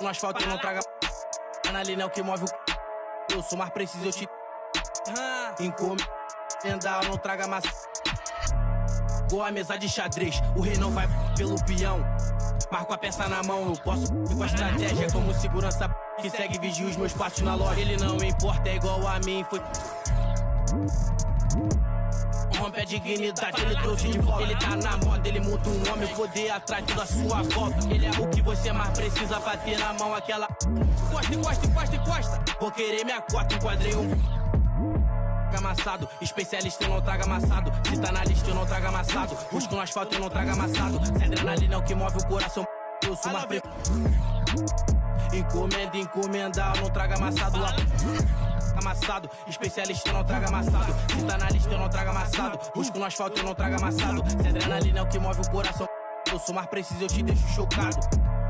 no asfalto e não traga adrenalina é o que move o eu sou mais preciso, eu te encomendar, não traga massa igual a mesa de xadrez, o rei não vai pelo peão, marco a peça na mão, eu posso ir com a estratégia como segurança que segue vigia os meus passos na loja, ele não importa, é igual a mim, foi rompe a dignidade, ele trouxe de volta, ele tá na moda, ele muda um homem, poder atrás tudo a sua volta, ele é o que você mais precisa pra ter na mão aquela encosta, vou querer minha cota, enquadrei amassado, especialista eu não traga amassado, se tá na lista eu não traga amassado, busco no asfalto eu não traga amassado, se adrenalina é o que move o coração, eu sou mais encomendar, eu não traga amassado lá. Amassado, especialista eu não traga amassado, se tá na lista eu não traga amassado, busco no asfalto eu não traga amassado, se adrenalina é o que move o coração, eu sou mais preciso, eu te deixo chocado,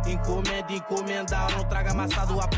encomendar, eu não traga amassado lá.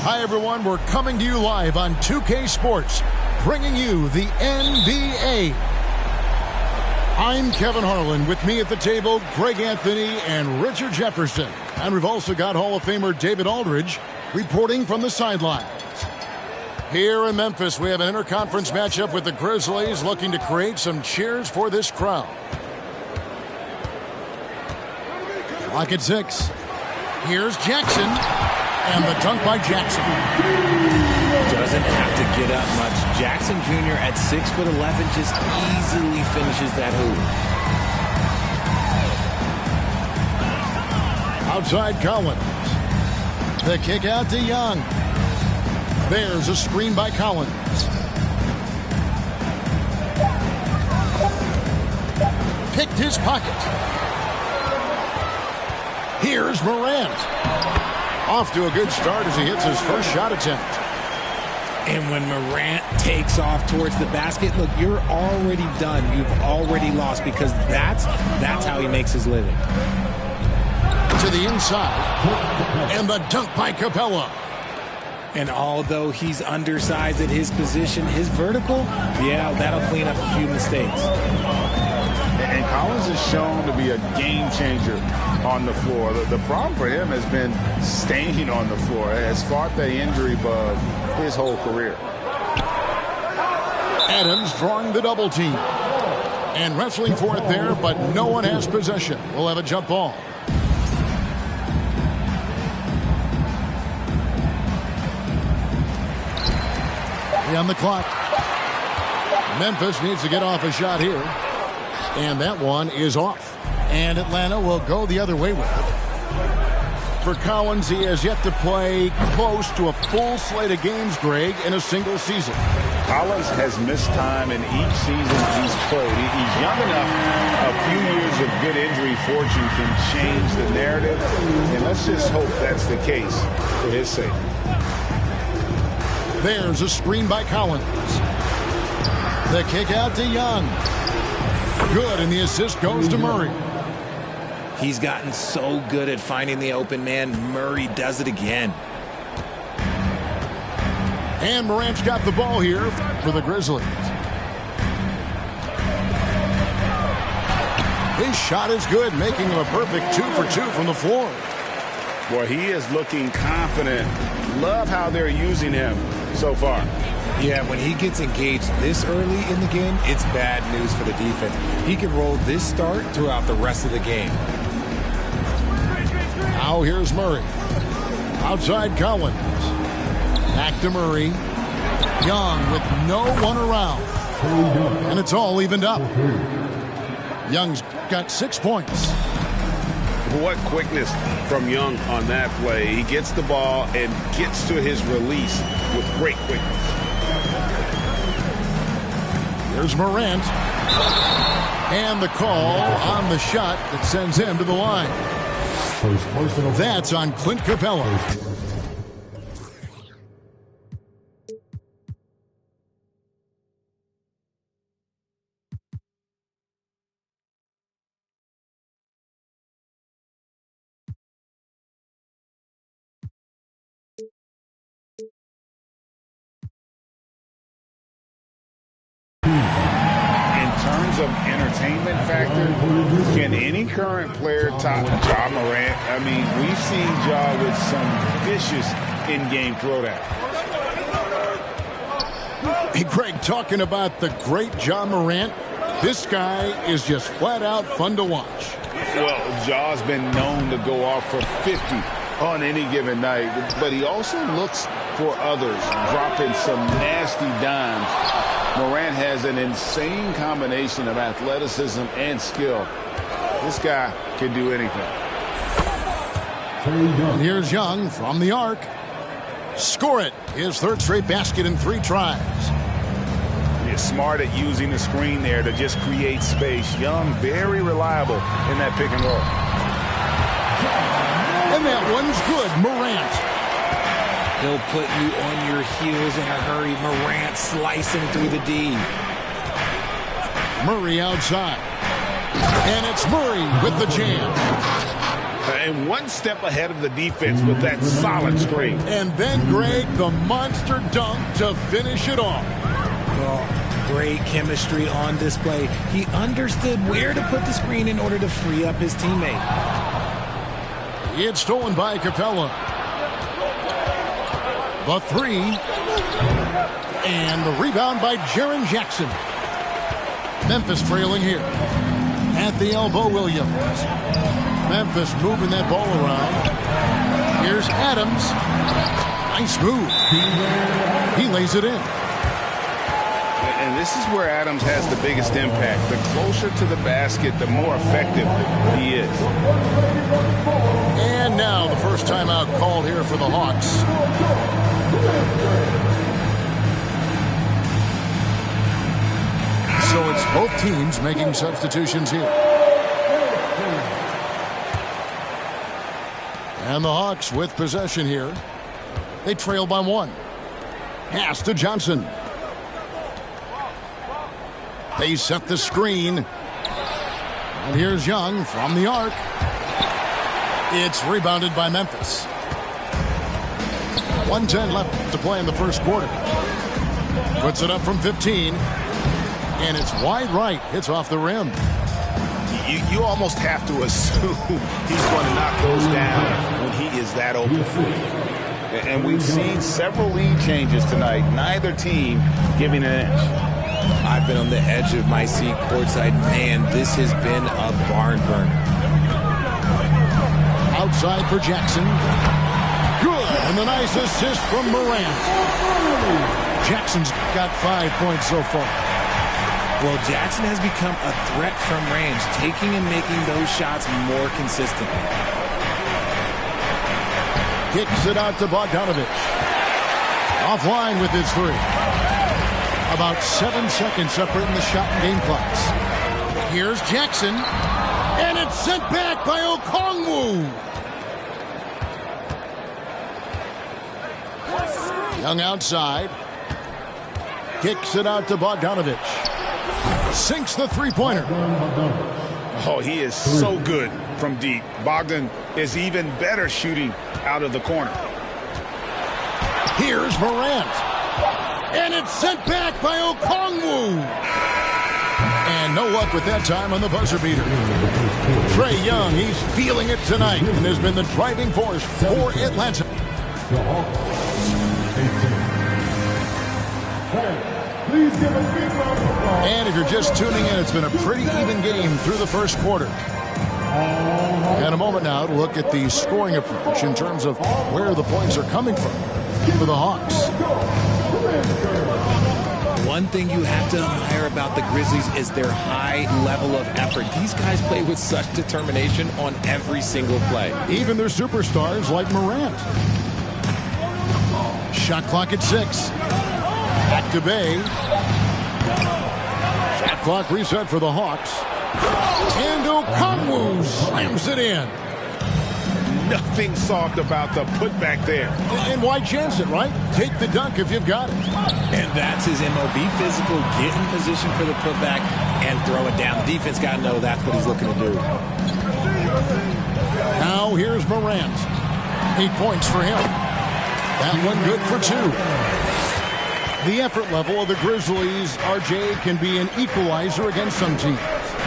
Hi, everyone. We're coming to you live on 2K Sports, bringing you the NBA. I'm Kevin Harlan. With me at the table, Greg Anthony and Richard Jefferson. And we've also got Hall of Famer David Aldridge reporting from the sidelines. Here in Memphis, we have an interconference matchup with the Grizzlies looking to create some cheers for this crowd. Clock at 6. Here's Jackson. And the dunk by Jackson. Doesn't have to get up much. Jackson Jr. at 6'11" just easily finishes that hoop. Outside Collins. The kick out to Young. There's a screen by Collins. Picked his pocket. Here's Morant. Off to a good start as he hits his first shot attempt. And when Morant takes off towards the basket, look, you're already done. You've already lost because that's how he makes his living. To the inside. And the dunk by Capella. And although he's undersized at his position, his vertical, yeah, that'll clean up a few mistakes. And Collins is shown to be a game changer on the floor. The problem for him has been staying on the floor. Has fought the injury bug his whole career. Adams drawing the double team. And wrestling for it there, but no one has possession. We'll have a jump ball. On the clock. Memphis needs to get off a shot here. And that one is off. And Atlanta will go the other way with it. For Collins, he has yet to play close to a full slate of games, Greg, in a single season. Collins has missed time in each season he's played. He's young enough. A few years of good injury fortune can change the narrative. And let's just hope that's the case for his sake. There's a screen by Collins. The kick out to Young. Good, and the assist goes to Murray. He's gotten so good at finding the open man. Murray does it again. And Morant's got the ball here for the Grizzlies. His shot is good, making him a perfect 2 for 2 from the floor. Boy, he is looking confident. Love how they're using him so far. Yeah, when he gets engaged this early in the game, it's bad news for the defense. He can roll this start throughout the rest of the game. Now here's Murray. Outside Collins. Back to Murray. Young with no one around. And it's all evened up. Young's got 6 points. What quickness from Young on that play. He gets the ball and gets to his release with great quickness. Here's Morant. And the call on the shot that sends him to the line. That's on Clint Capella. Of entertainment factor, can any current player top Ja Morant? I mean, we've seen Ja with some vicious in-game throwdown. Hey, Greg, talking about the great Ja Morant, this guy is just flat out fun to watch. Well, Ja's been known to go off for 50 on any given night, but he also looks for others, dropping some nasty dimes. Morant has an insane combination of athleticism and skill. This guy can do anything. And here's Young from the arc. Score it. His third straight basket in 3 tries. He's smart at using the screen there to just create space. Young, very reliable in that pick and roll. And that one's good. Morant. He'll put you on your heels in a hurry. Morant slicing through the D. Murray outside. And it's Murray with the jam. And one step ahead of the defense with that solid screen. And then, Greg, the monster dunk to finish it off. Well, great chemistry on display. He understood where to put the screen in order to free up his teammate. It's stolen by Capella. The 3. And the rebound by Jaren Jackson. Memphis trailing here. At the elbow, Williams. Memphis moving that ball around. Here's Adams. Nice move. He lays it in. And this is where Adams has the biggest impact. The closer to the basket, the more effective he is. And now the first timeout called here for the Hawks. So it's both teams making substitutions here. And the Hawks with possession here. They trail by 1. Pass to Johnson. They set the screen. And here's Young from the arc. It's rebounded by Memphis. 1:10 left to play in the first quarter. Puts it up from 15. And it's wide right. Hits off the rim. You almost have to assume he's going to knock those down when he is that open. And we've seen several lead changes tonight. Neither team giving an inch. I've been on the edge of my seat courtside. Man, this has been a barn burner. Outside for Jackson. Good. And the nice assist from Morant. Jackson's got 5 points so far. Well, Jackson has become a threat from range, taking and making those shots more consistently. Kicks it out to Bogdanovich. Offline with his 3. About 7 seconds separating the shot and game clocks. Here's Jackson. And it's sent back by Okongwu. Young outside. Kicks it out to Bogdanovich. Sinks the three-pointer. Oh, he is so good from deep. Bogdan is even better shooting out of the corner. Here's Morant. And it's sent back by Okongwu. And no luck with that time on the buzzer beater. Trae Young, he's feeling it tonight and has been the driving force for Atlanta. And if you're just tuning in, it's been a pretty even game through the first quarter. In a moment. moment now to look at the scoring approach in terms of where the points are coming from for the Hawks. One thing you have to admire about the Grizzlies is their high level of effort. These guys play with such determination on every single play. Even their superstars like Morant. Shot clock at 6. Back to Bay. Shot clock reset for the Hawks. And Okongwu slams it in. Nothing soft about the putback there. And why chance it, right? Take the dunk if you've got it. And that's his MO. Be physical, get in position for the putback, and throw it down. The defense got to know that's what he's looking to do. Now here's Morant. 8 points for him. That one good for 2. The effort level of the Grizzlies, RJ, can be an equalizer against some teams.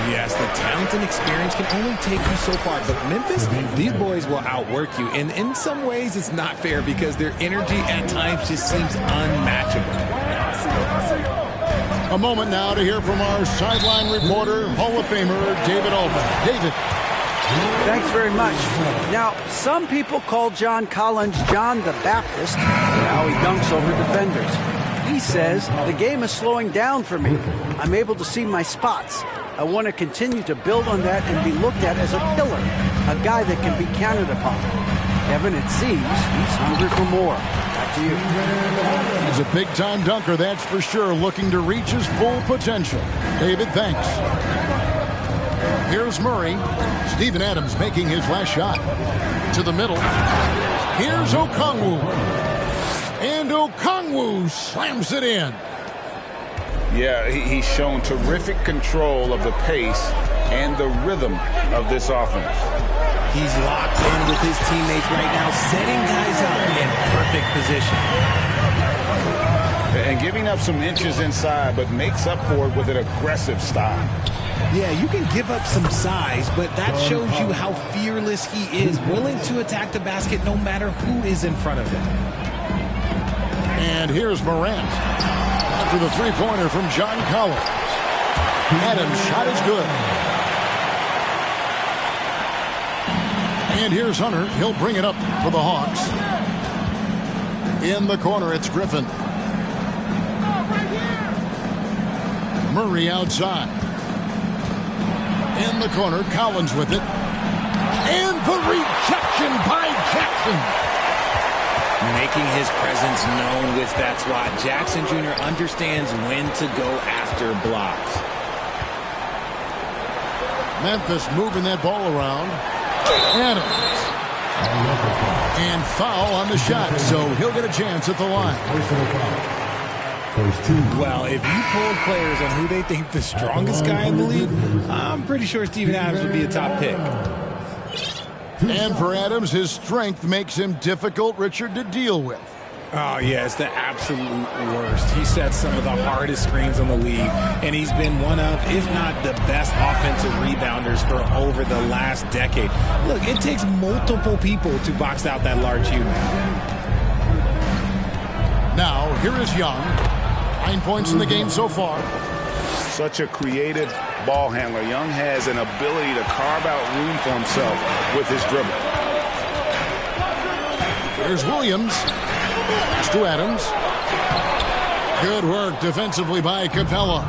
Yes, the talent and experience can only take you so far. But Memphis, these boys will outwork you. And in some ways, it's not fair because their energy at times just seems unmatchable. A moment now to hear from our sideline reporter, Hall of Famer David Aldridge. David. Thanks very much. Now, some people call John Collins John the Baptist for how he dunks over defenders. He says, the game is slowing down for me. I'm able to see my spots. I want to continue to build on that and be looked at as a pillar, a guy that can be counted upon. Kevin, it seems he's hungry for more. Back to you. He's a big-time dunker, that's for sure, looking to reach his full potential. David, thanks. Here's Murray. Steven Adams making his last shot. To the middle. Here's Okongwu. And Okongwu slams it in. Yeah, he's shown terrific control of the pace and the rhythm of this offense. He's locked in with his teammates right now, setting guys up in perfect position. And giving up some inches inside, but makes up for it with an aggressive style. Yeah, you can give up some size, but that shows you how fearless he is, willing to attack the basket no matter who is in front of him. And here's Morant. After the three-pointer from John Collins. Adams' shot is good. And here's Hunter. He'll bring it up for the Hawks. In the corner, it's Griffin. Murray outside. In the corner, Collins with it. And the rejection by Jackson. Making his presence known with that swat. Jackson Jr. understands when to go after blocks. Memphis moving that ball around. Adams. And foul on the shot, so he'll get a chance at the line. Well, if you polled players on who they think the strongest guy in the league, I'm pretty sure Steven Adams would be a top pick. And for Adams, his strength makes him difficult, Richard, to deal with. Oh, yeah, it's the absolute worst. He sets some of the hardest screens in the league, and he's been one of, if not the best offensive rebounders for over the last decade. Look, it takes multiple people to box out that large human. Now, here is Young. 9 points in the game so far. Such a creative ball handler. Young has an ability to carve out room for himself with his dribble. There's Williams. Pass to Adams. Good work defensively by Capella.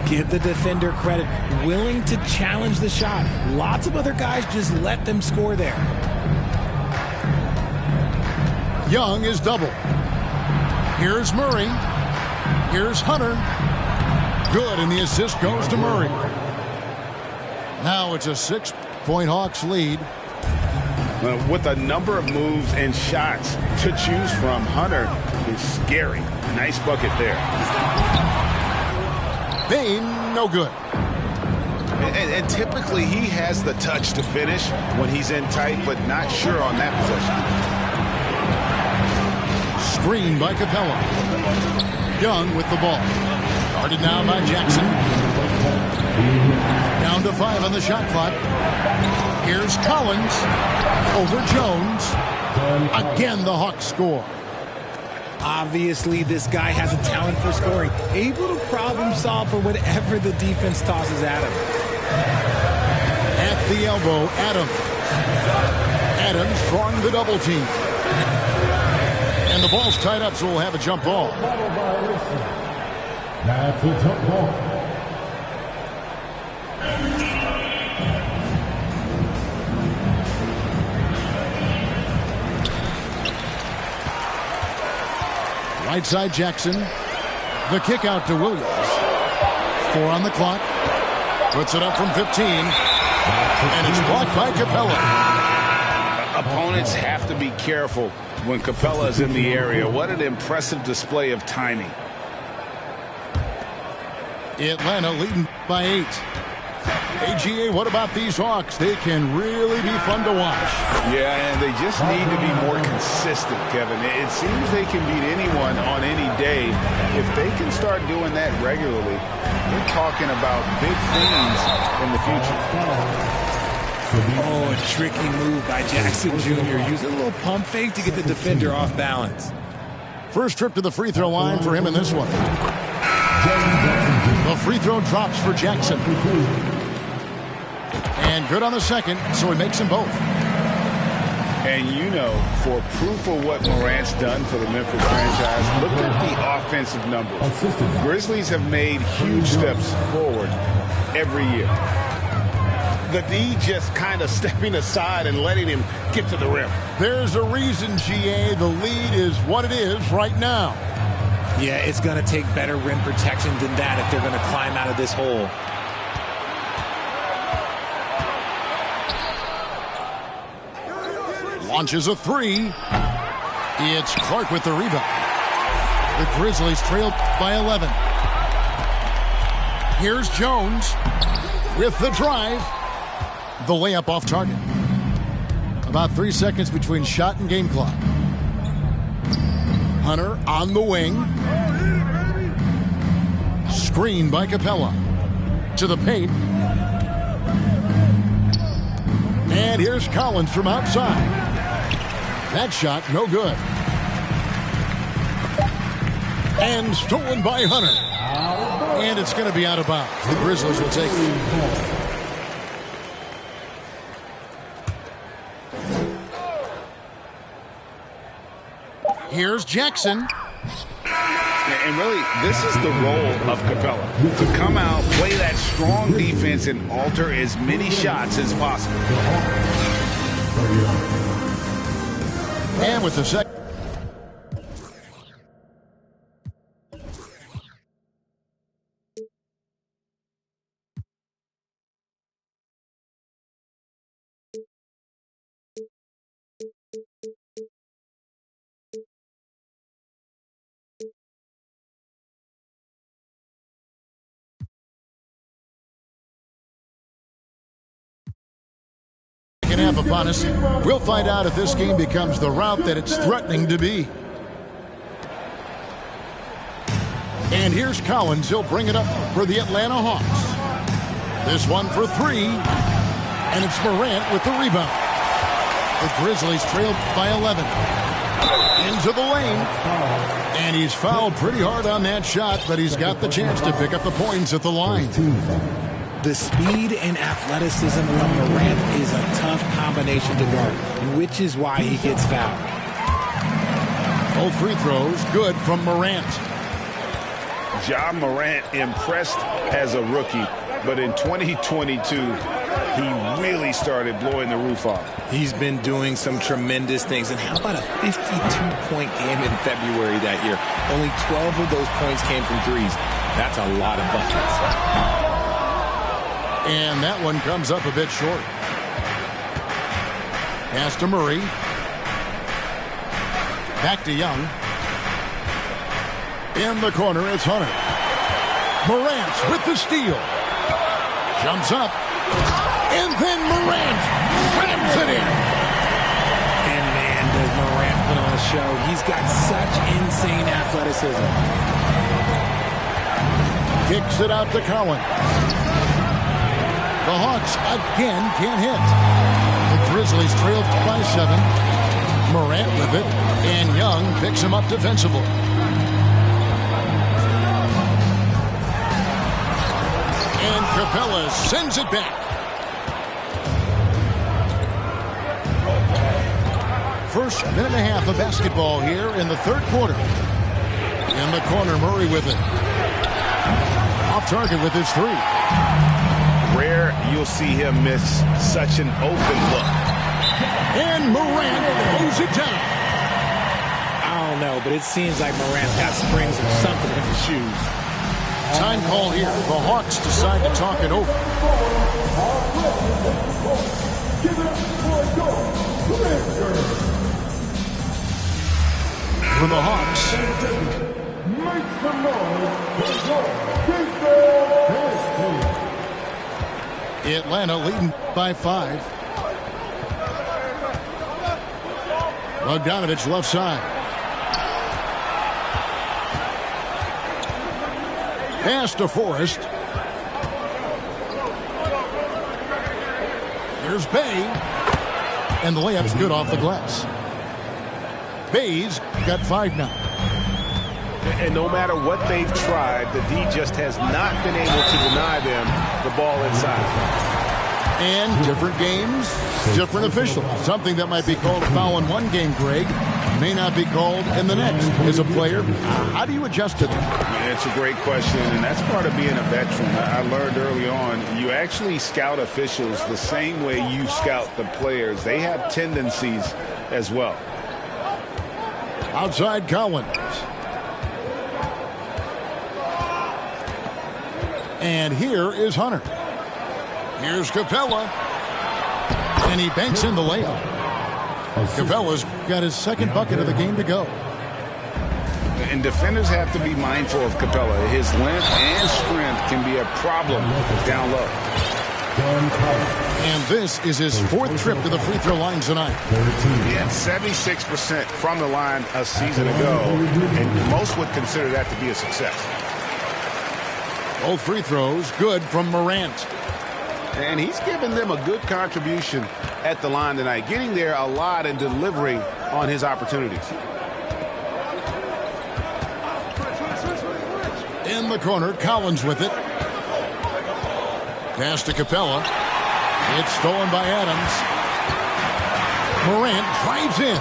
Give the defender credit. Willing to challenge the shot. Lots of other guys just let them score there. Young is double. Here's Murray. Here's Hunter. Good, and the assist goes to Murray. Now it's a 6-point Hawks lead. With a number of moves and shots to choose from, Hunter is scary. Nice bucket there. Bain, no good. And typically he has the touch to finish when he's in tight, but not sure on that possession. Screen by Capella. Young with the ball. Guarded now by Jackson. Down to 5 on the shot clock. Here's Collins. Over Jones. Again, the Hawks score. Obviously, this guy has a talent for scoring. Able to problem solve for whatever the defense tosses at him. At the elbow, Adams. Adams drawing the double team. And the ball's tied up, so we'll have a jump ball. That's a jump ball. Right side Jackson. The kick out to Williams. 4 on the clock. Puts it up from 15. And it's blocked by Capella. Opponents have to be careful when Capella is in the area. What an impressive display of timing. Atlanta leading by 8. AGA, what about these Hawks? They can really be fun to watch. Yeah, and they just need to be more consistent, Kevin. It seems they can beat anyone on any day. If they can start doing that regularly, we're talking about big things in the future. Oh, a tricky move by Jackson Jr. Using a little pump fake to get the defender off balance. First trip to the free throw line for him in this one. The free throw drops for Jackson. And good on the second, so he makes them both. And you know, for proof of what Morant's done for the Memphis franchise, look at the offensive numbers. Grizzlies have made huge steps forward every year. The D just kind of stepping aside and letting him get to the rim. There's a reason, GA, the lead is what it is right now. Yeah, it's going to take better rim protection than that if they're going to climb out of this hole. Launches a 3. It's Clark with the rebound. The Grizzlies trail by 11. Here's Jones with the drive. The layup off target. About 3 seconds between shot and game clock. Hunter on the wing. Screen by Capella. To the paint. And here's Collins from outside. That shot, no good. And stolen by Hunter. And it's going to be out of bounds. The Grizzlies will take it. Here's Jackson. And really, this is the role of Capella. To come out, play that strong defense, and alter as many shots as possible. And with the second. Half upon us. We'll find out if this game becomes the route that it's threatening to be. And here's Collins. He'll bring it up for the Atlanta Hawks. This one for 3. And it's Morant with the rebound. The Grizzlies trail by 11. Into the lane. And he's fouled pretty hard on that shot, but he's got the chance to pick up the points at the line. The speed and athleticism from Morant is a tough combination to guard, which is why he gets fouled. Both free throws good from Morant. Ja Morant impressed as a rookie, but in 2022, he really started blowing the roof off. He's been doing some tremendous things. And how about a 52-point game in February that year? Only 12 of those points came from threes. That's a lot of buckets. And that one comes up a bit short. Pass to Murray. Back to Young. In the corner, it's Hunter. Morant with the steal. Jumps up. And then Morant slams it in. And man, does Morant put on a show. He's got such insane athleticism. Kicks it out to Collins. The Hawks again can't hit. The Grizzlies trail by 7. Morant with it, and Young picks him up defensively. And Capella sends it back. First minute and a half of basketball here in the third quarter. In the corner, Murray with it. Off target with his three. Rare you'll see him miss such an open look. And Morant throws it down. I don't know, but it seems like Morant's got springs or something in his shoes. Time call here. The Hawks decide to talk it over. For the Hawks. Atlanta leading by 5. Bogdanovich left side. Pass to Forrest. Here's Bay. And the layup's good off the glass. Bay's got 5 now. And no matter what they've tried, the D just has not been able to deny them the ball inside. And different games, different officials. Something that might be called a foul in one game, Greg, may not be called in the next. As a player, how do you adjust to that? It's a great question, and that's part of being a veteran. I learned early on, you actually scout officials the same way you scout the players. They have tendencies as well. Outside Collins. And here is Hunter. Here's Capella. And he banks in the layup. Capella's got his second bucket of the game to go. And defenders have to be mindful of Capella. His length and strength can be a problem down low. And this is his 4th trip to the free throw line tonight. He had 76% from the line a season ago, and most would consider that to be a success. Both free throws good from Morant. And he's given them a good contribution at the line tonight, getting there a lot and delivering on his opportunities. In the corner, Collins with it. Pass to Capella. It's stolen by Adams. Morant drives in.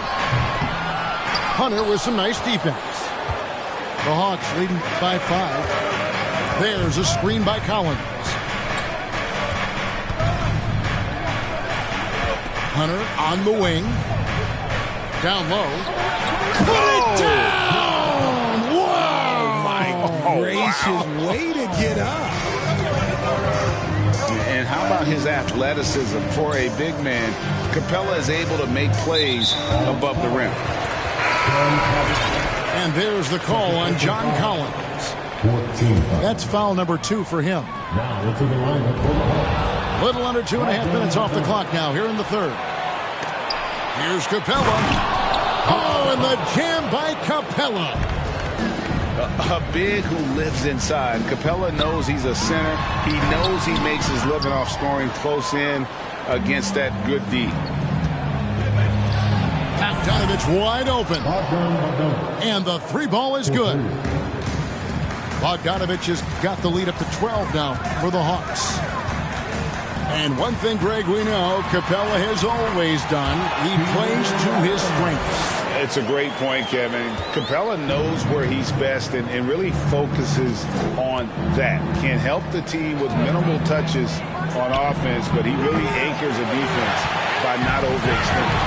Hunter with some nice defense. The Hawks leading by 5. There's a screen by Collins. Hunter on the wing. Down low. Put it down! Whoa! My gracious, way to get up. And how about his athleticism for a big man? Capella is able to make plays above the rim. And there's the call on John Collins. That's foul number 2 for him. Little under 2.5 minutes off the clock now here in the third. Here's Capella. Oh, and the jam by Capella. A big who lives inside. Capella knows he's a center. He knows he makes his living off scoring close in against that good D. Bogdanovich wide open. And the 3 ball is good. Bogdanovich has got the lead up to 12 now for the Hawks. And one thing, Greg, we know Capella has always done. He plays to his strengths. It's a great point, Kevin. Capella knows where he's best and really focuses on that. Can help the team with minimal touches on offense, but he really anchors a defense by not overextending.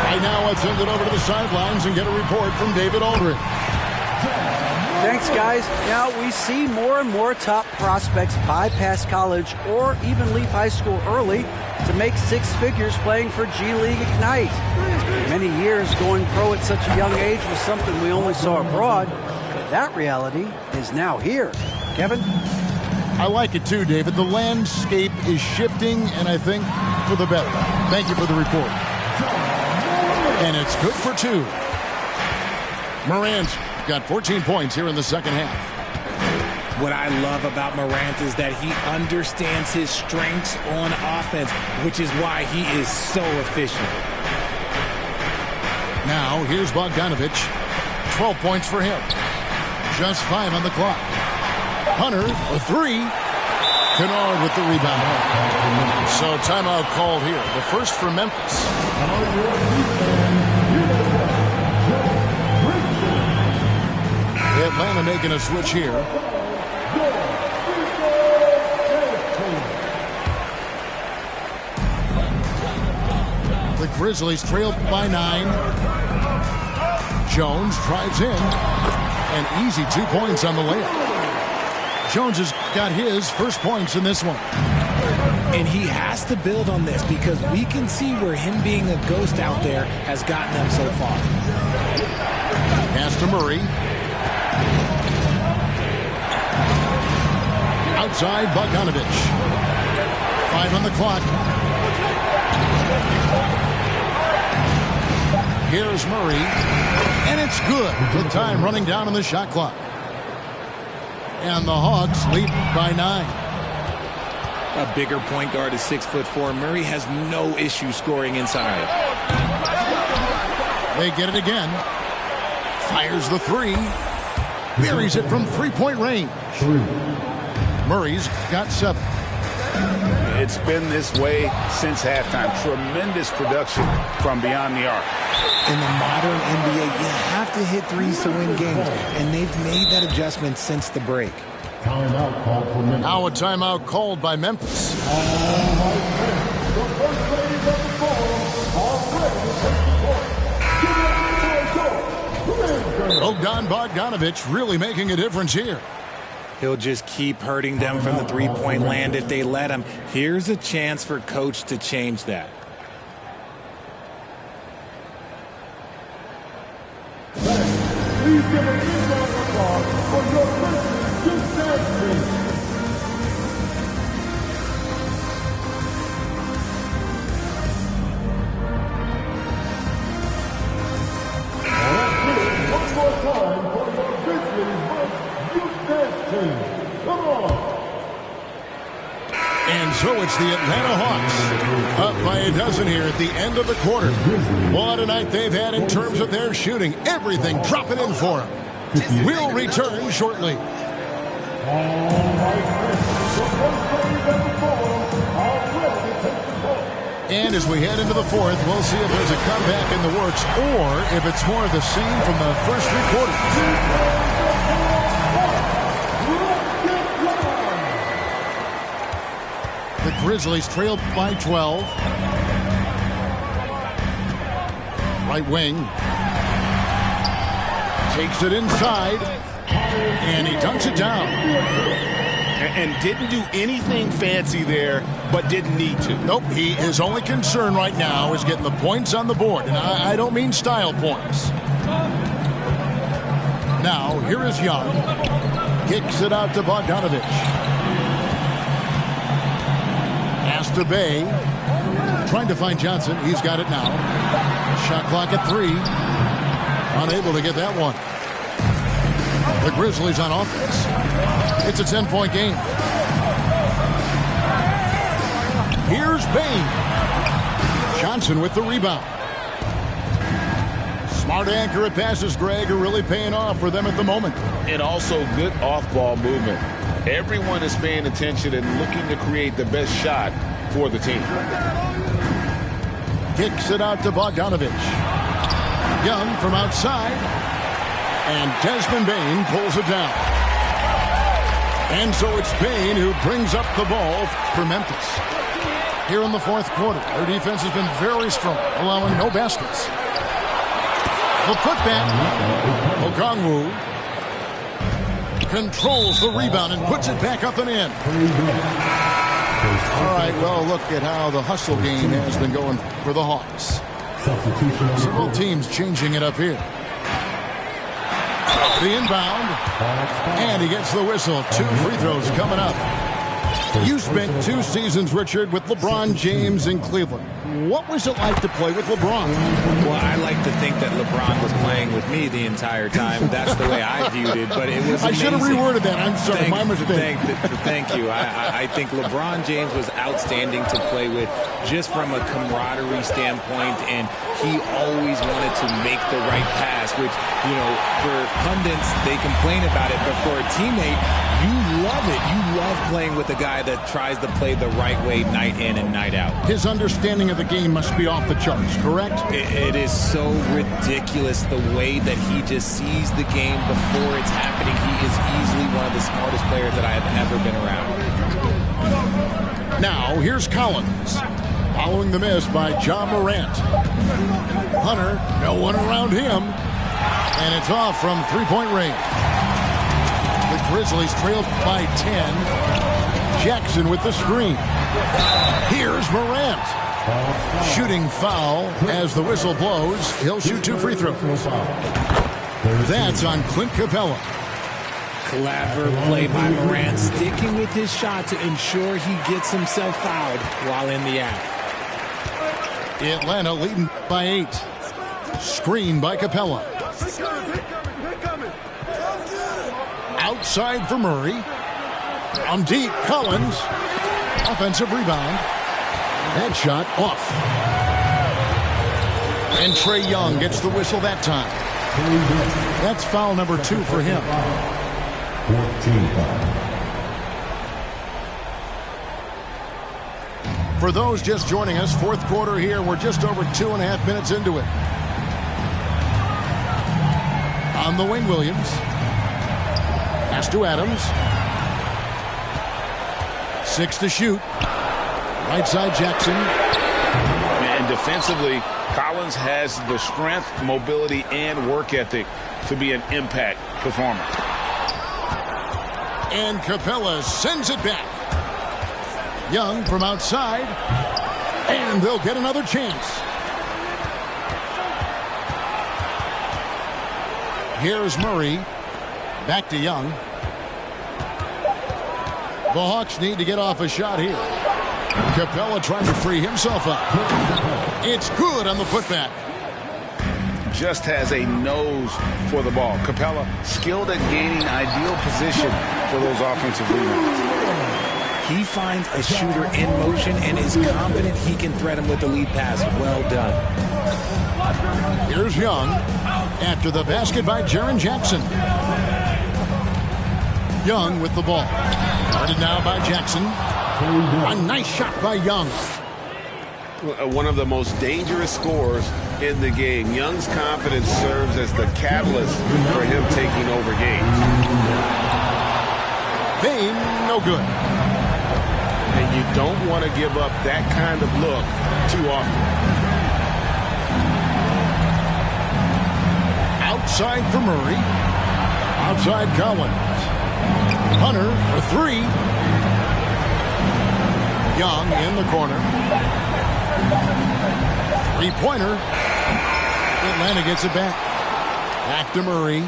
Right now, let's send it over to the sidelines and get a report from David Aldridge. Thanks, guys. Now, we see more and more top prospects bypass college or even leave high school early to make 6 figures playing for G League Ignite. For many years, going pro at such a young age was something we only saw abroad, but that reality is now here. Kevin? I like it too, David. The landscape is shifting, and I think for the better. Thank you for the report. And it's good for 2. Morant's got 14 points here in the second half. What I love about Morant is that he understands his strengths on offense, which is why he is so efficient. Now, here's Bogdanovich. 12 points for him. Just 5 on the clock. Hunter, a 3. Kennard with the rebound. So timeout called here. The first for Memphis. Atlanta making a switch here. The Grizzlies trail by 9. Jones drives in. And easy 2 points on the layup. Jones has got his first points in this one. And he has to build on this because we can see where him being a ghost out there has gotten them so far. Pass to Murray. Outside Bogdanovich. 5 on the clock. Here's Murray. And it's good with time running down on the shot clock. And the Hawks lead by 9. A bigger point guard is 6'4". Murray has no issue scoring inside. They get it again. Fires the 3. Buries it from 3-point range. Murray's got 7. It's been this way since halftime. Tremendous production from beyond the arc. In the modern NBA, you have to hit threes to win games, and they've made that adjustment since the break. Now a timeout called by Memphis. Bogdanovich really making a difference here. He'll just keep hurting them from the three-point land if they let him. Here's a chance for coach to change that. Please give a big round of applause for your Christmas dance team. One more time for your Grizzlies youth dance team. Come on. And so it's the Atlanta Hawks up by a dozen here at the end of the quarter. What a night they've had in terms of their shooting. Everything dropping in for them. We'll return shortly. And as we head into the fourth, we'll see if there's a comeback in the works or if it's more of the same from the first 3 quarters. The Grizzlies trail by 12. Right wing. Takes it inside. And he dunks it down. And didn't do anything fancy there, but didn't need to. Nope, his only concern right now is getting the points on the board. And I don't mean style points. Now, here is Young. Kicks it out to Bogdanovich. Pass to Bay. Trying to find Johnson. He's got it now. Shot clock at 3. Unable to get that one. The Grizzlies on offense. It's a 10-point game. Here's Bain. Johnson with the rebound. Smart accurate passes, Greg, are really paying off for them at the moment. And also good off-ball movement. Everyone is paying attention and looking to create the best shot for the team. Kicks it out to Bogdanovich. Young from outside. And Desmond Bain pulls it down. And so it's Bain who brings up the ball for Memphis. Here in the fourth quarter, their defense has been very strong, allowing no baskets. The putback. Okongwu controls the rebound and puts it back up and in. All right, well, look at how the hustle game has been going for the Hawks. Several teams changing it up here. The inbound, and he gets the whistle. 2 free throws coming up. You spent 2 seasons, Richard, with LeBron James in Cleveland. what was it like to play with LeBron? Well, I like to think that LeBron was playing with me the entire time. That's the way I viewed it, but it was amazing. I should have reworded that. I'm sorry, my mistake. Thank you. I think LeBron James was outstanding to play with just from a camaraderie standpoint, and he always wanted to make the right pass, which, you know, for pundits, they complain about it, but for a teammate, you love it. You love playing with a guy that tries to play the right way night in and night out. His understanding of the game must be off the charts, correct? It is so ridiculous the way that he just sees the game before it's happening. He is easily one of the smartest players that I have ever been around. Now, here's Collins. Following the miss by John Morant. Hunter, no one around him. And it's off from three-point range. The Grizzlies trailed by 10. Jackson with the screen. Here's Morant. Shooting foul as the whistle blows. He'll shoot 2 free throws. That's on Clint Capella. Clever play by Morant, sticking with his shot to ensure he gets himself fouled while in the act. Atlanta leading by 8. Screen by Capella. Outside for Murray. From deep, Collins. Offensive rebound. That shot off. And Trae Young gets the whistle that time. That's foul number 2 for him. 14 foul. For those just joining us, fourth quarter here. We're just over 2.5 minutes into it. On the wing, Williams. Pass to Adams. 6 to shoot. Right side, Jackson. And defensively, Collins has the strength, mobility, and work ethic to be an impact performer. And Capella sends it back. Young from outside. And they'll get another chance. Here's Murray. Back to Young. The Hawks need to get off a shot here. Capella trying to free himself up. It's good on the putback. Just has a nose for the ball. Capella skilled at gaining ideal position for those offensive rebounds. He finds a shooter in motion and is confident he can thread him with the lead pass. Well done. Here's Young after the basket by Jaren Jackson. Young with the ball. Guarded now by Jackson. A nice shot by Young. One of the most dangerous scorers in the game. Young's confidence serves as the catalyst for him taking over games. Bain, no good. And you don't want to give up that kind of look too often. Outside for Murray. Outside Collins. Hunter for 3. Young in the corner. Three-pointer. Atlanta gets it back. Back to Murray.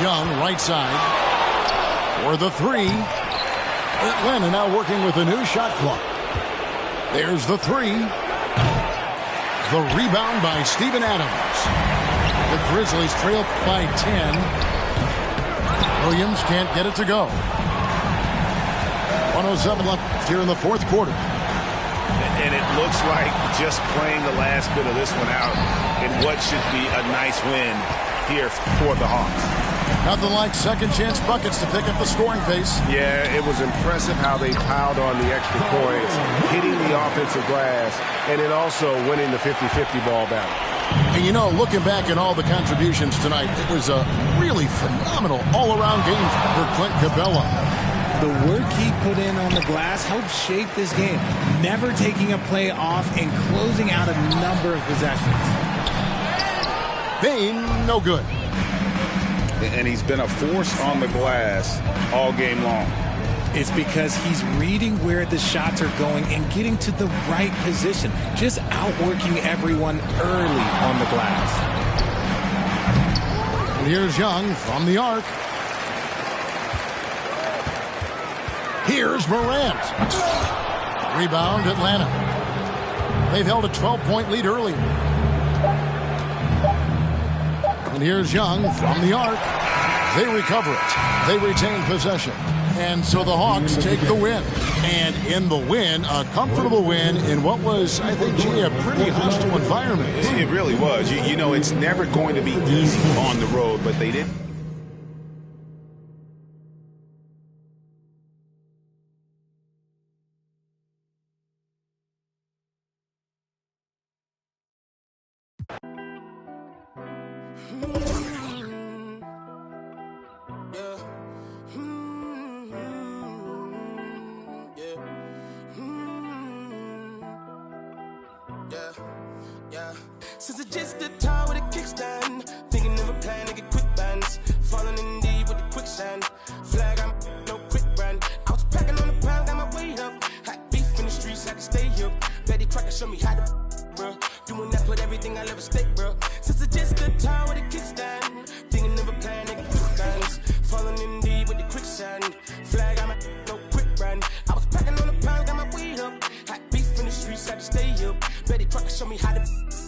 Young right side. For the 3. Atlanta now working with a new shot clock. There's the 3. The rebound by Steven Adams. The Grizzlies trail by 10. Williams can't get it to go. 107 left here in the fourth quarter. And it looks like just playing the last bit of this one out in what should be a nice win here for the Hawks. Nothing like second chance buckets to pick up the scoring pace. Yeah, it was impressive how they piled on the extra points, hitting the offensive glass, and then also winning the 50-50 ball battle. And you know, looking back at all the contributions tonight, it was a really phenomenal all-around game for Clint Capella. The work he put in on the glass helped shape this game, never taking a play off and closing out a number of possessions. Bain, no good. And he's been a force on the glass all game long. It's because he's reading where the shots are going and getting to the right position, just outworking everyone early on the glass. And here's Young from the arc. Here's Morant. Rebound, Atlanta. They've held a 12-point lead early. And here's Young from the arc. They recover it. They retain possession. And so the Hawks take the win. And in the win, a comfortable win in what was, I think, a pretty hostile environment. It really was. You know, it's never going to be easy on the road, but they did. Since it's just the time with a kickstand, thinking of a plan to get quick bands, falling in deep with the quicksand. Flag, I'm no quick brand. I was packing on the pound, got my weight up. Hot beef in the streets, I can stay here. Betty Crocker show me how to, bro. Doing that, put everything I love at stake, bro. Since it's just the time with a kickstand, thinking of a plan to get quick bands, falling in deep with the quicksand. Flag, I'm no quick brand. I was packing on the pound, got my weight up. Hot beef in the streets, I can stay here. Betty Crocker show me how to,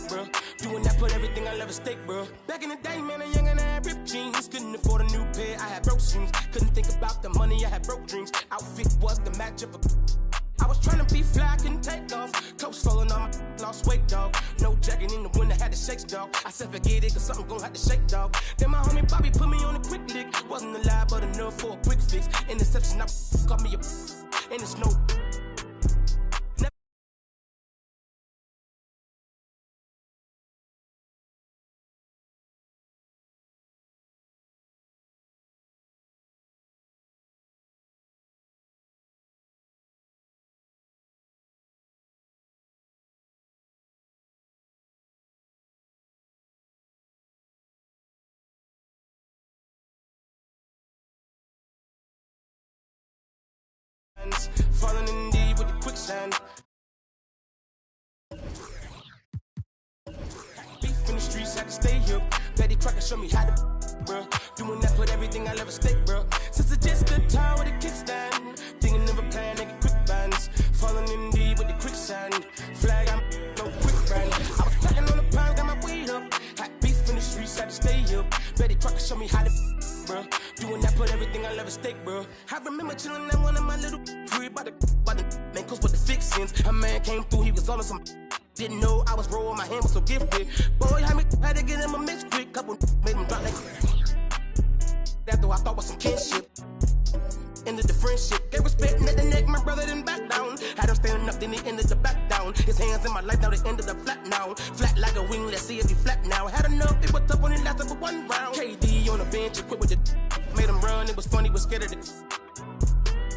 bro. Doing that, put everything I love at stake, bro. Back in the day, man, a young and I had ripped jeans. Couldn't afford a new pair, I had broke shoes. Couldn't think about the money, I had broke dreams. Outfit was the matchup of. I was trying to be fly, couldn't take off. Clothes falling on my lost weight, dog. No jacket in the winter, had to shake, dog. I said forget it, cause something gon' have to shake, dog. Then my homie Bobby put me on a quick lick. Wasn't alive, but enough for a quick fix. Interception, I caught me a. And it's no. Falling in deep with the quicksand. Beef in the streets, I can stay here. Betty Crocker show me how to, bro. Doing that, put everything I love at stake, bro. Since it's just the time with a kickstand, thinking of a plan to get quick bands. Falling in deep with the quicksand. Flag, I'm no quick brand. I was packing on the pound, got my weight up. Hot beef in the streets, I can stay here. Betty Crocker show me how to, bro. Doing that, put everything I love at stake, bro. I remember chillin' at one of my little crib by the man, cause with the fixins. A man came through, he was on some. Didn't know I was rolling, my hand was so gifted. Boy, had to get him a mix quick. Couple made him drop like. That though I thought was some kinship. Ended the friendship, gave respect, neck to neck, my brother didn't back down. Had him standing up, then he ended the back down. His hands in my life, now they ended up flat now. Flat like a wing, let's see if he flat now. Had enough, it was tough when it lasted for one round. KD on the bench, equipped with the. Made him run, it was funny, was scared of the.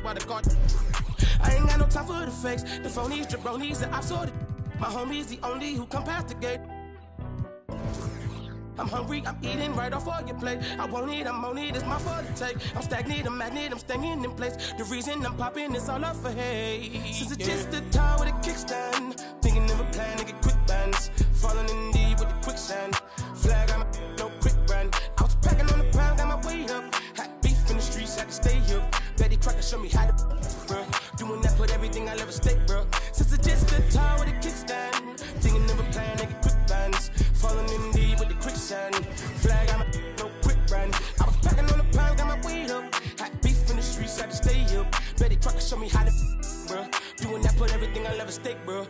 Why the guard? I ain't got no time for the fakes. The phonies, jabronis, the ops sorted. My homies, the only who come past the gate. I'm hungry, I'm eating right off all your plate. I won't eat, I'm on it, it's my fault to take. I'm stagnant, I'm magnet, I'm staying in place. The reason I'm popping is all up for hate. Since it's just the time with a kickstand, thinking of a plan to get quick bands. Falling in deep with the quicksand. Flag, I'm no quick brand. I was packing on the pound, got my weight up. Hot beef in the streets, I can stay here. Betty Crocker show me how to, bro. Doing that, put everything I love at stake, bro. Since it's just the time with a kickstand, thinking of a plan to get quick bands. Falling in deep with the quicksand. Flag, I'm no quick brand. I was packing on the pound, got my weight up. Hot beef in the streets, I can stay here. Betty Crocker show me how to, bro. Doing that, put everything I love at stake, bro.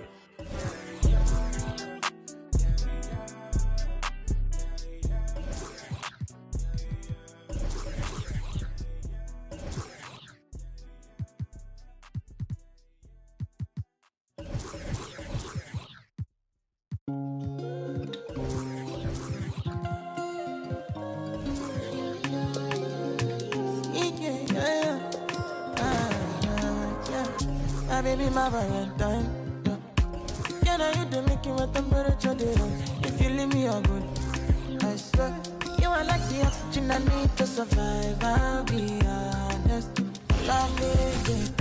My baby, my Valentine. Can I hit the making with temperature difference? If you leave me, you're good. I swear, you are like the oxygen I need to survive. I'll be honest. Love is the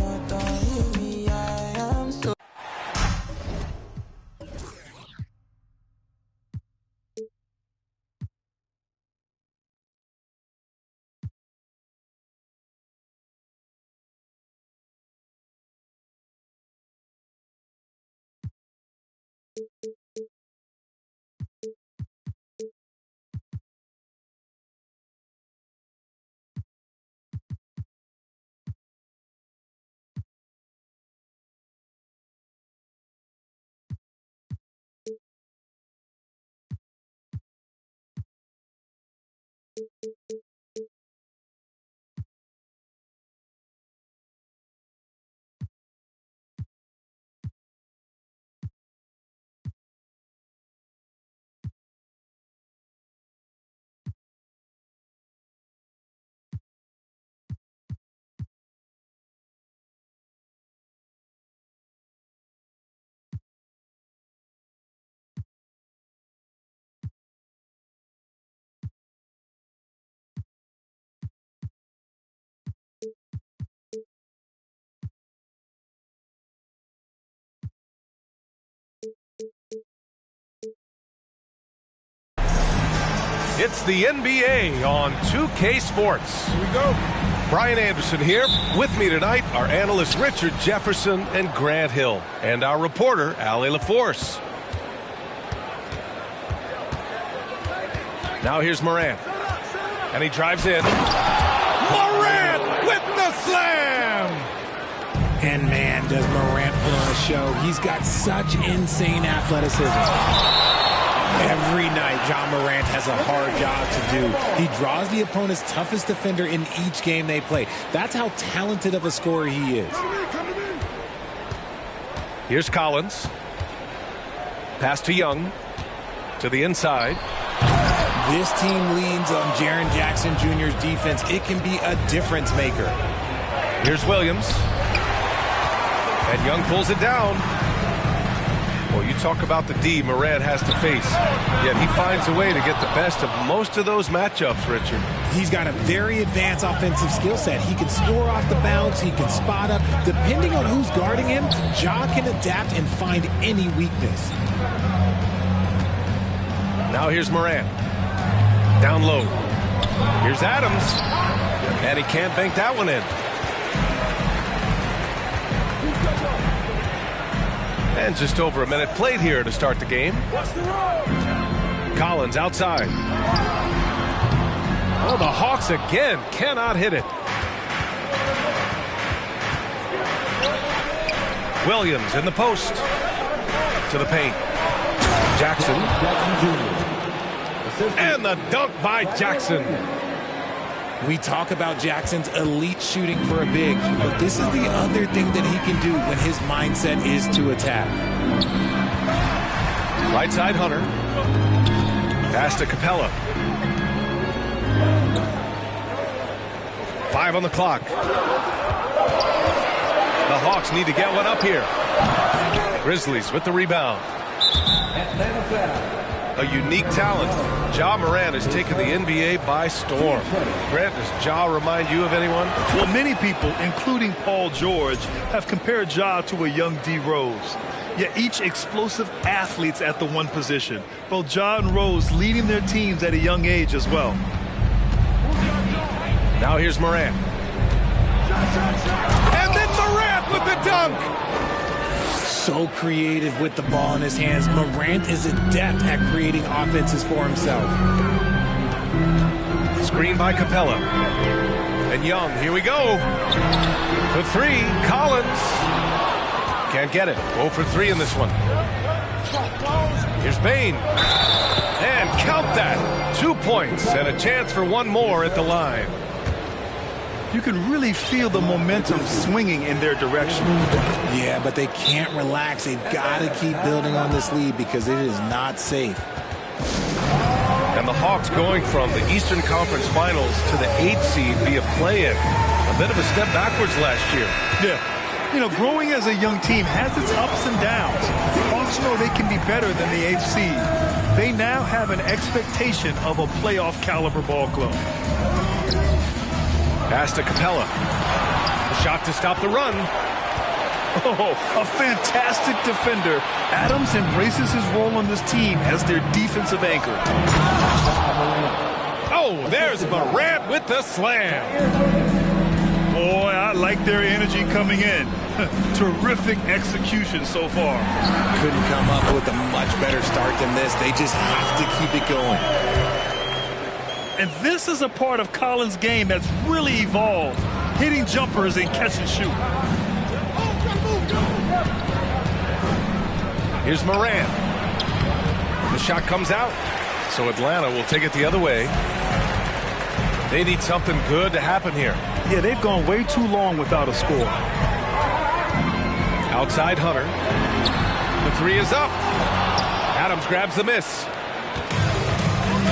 It's the NBA on 2K Sports. Here we go. Brian Anderson here. With me tonight, our analysts Richard Jefferson and Grant Hill, and our reporter, Allie LaForce. Now here's Morant. And he drives in. Morant with the slam! And man, does Morant put on a show. He's got such insane athleticism. Every night, John Morant has a hard job to do. He draws the opponent's toughest defender in each game they play. That's how talented of a scorer he is. Here's Collins. Pass to Young. To the inside. This team leans on Jaren Jackson Jr.'s defense. It can be a difference maker. Here's Williams. And Young pulls it down. Well, you talk about the D Morant has to face, yet he finds a way to get the best of most of those matchups, Richard. He's got a very advanced offensive skill set. He can score off the bounce. He can spot up. Depending on who's guarding him, Ja can adapt and find any weakness. Now here's Morant. Down low. Here's Adams. And he can't bank that one in. And just over a minute played here to start the game. Collins outside. Oh, the Hawks again cannot hit it. Williams in the post. To the paint. Jackson. And the dunk by Jackson. We talk about Jackson's elite shooting for a big, but this is the other thing that he can do when his mindset is to attack. Right side Hunter. Pass to Capella. 5 on the clock. The Hawks need to get one up here. Grizzlies with the rebound. A unique talent. Ja Morant has taken the NBA by storm. Grant, does Ja remind you of anyone? Well, many people, including Paul George, have compared Ja to a young D. Rose. Yet each explosive athletes at the one position. Both Ja and Rose leading their teams at a young age as well. Now here's Morant. And then Morant with the dunk! So creative with the ball in his hands. Morant is adept at creating offenses for himself. Screen by Capella. And Young, here we go. For 3, Collins. Can't get it. 0 for 3 in this one. Here's Bain. And count that. 2 points and a chance for one more at the line. You can really feel the momentum swinging in their direction. Yeah, but they can't relax. They've got to keep building on this lead because it is not safe. And the Hawks going from the Eastern Conference Finals to the 8th seed via play-in. A bit of a step backwards last year. Yeah. You know, growing as a young team has its ups and downs. The Hawks know they can be better than the 8th seed. They now have an expectation of a playoff caliber ball club. Pass to Capella. A shot to stop the run. Oh, a fantastic defender. Adams embraces his role on this team as their defensive anchor. Oh, there's Morant with the slam. Boy, I like their energy coming in. Terrific execution so far. Couldn't come up with a much better start than this. They just have to keep it going. And this is a part of Collins' game that's really evolved. Hitting jumpers and catch and shoot. Here's Morant. The shot comes out. So Atlanta will take it the other way. They need something good to happen here. Yeah, they've gone way too long without a score. Outside Hunter. The three is up. Adams grabs the miss.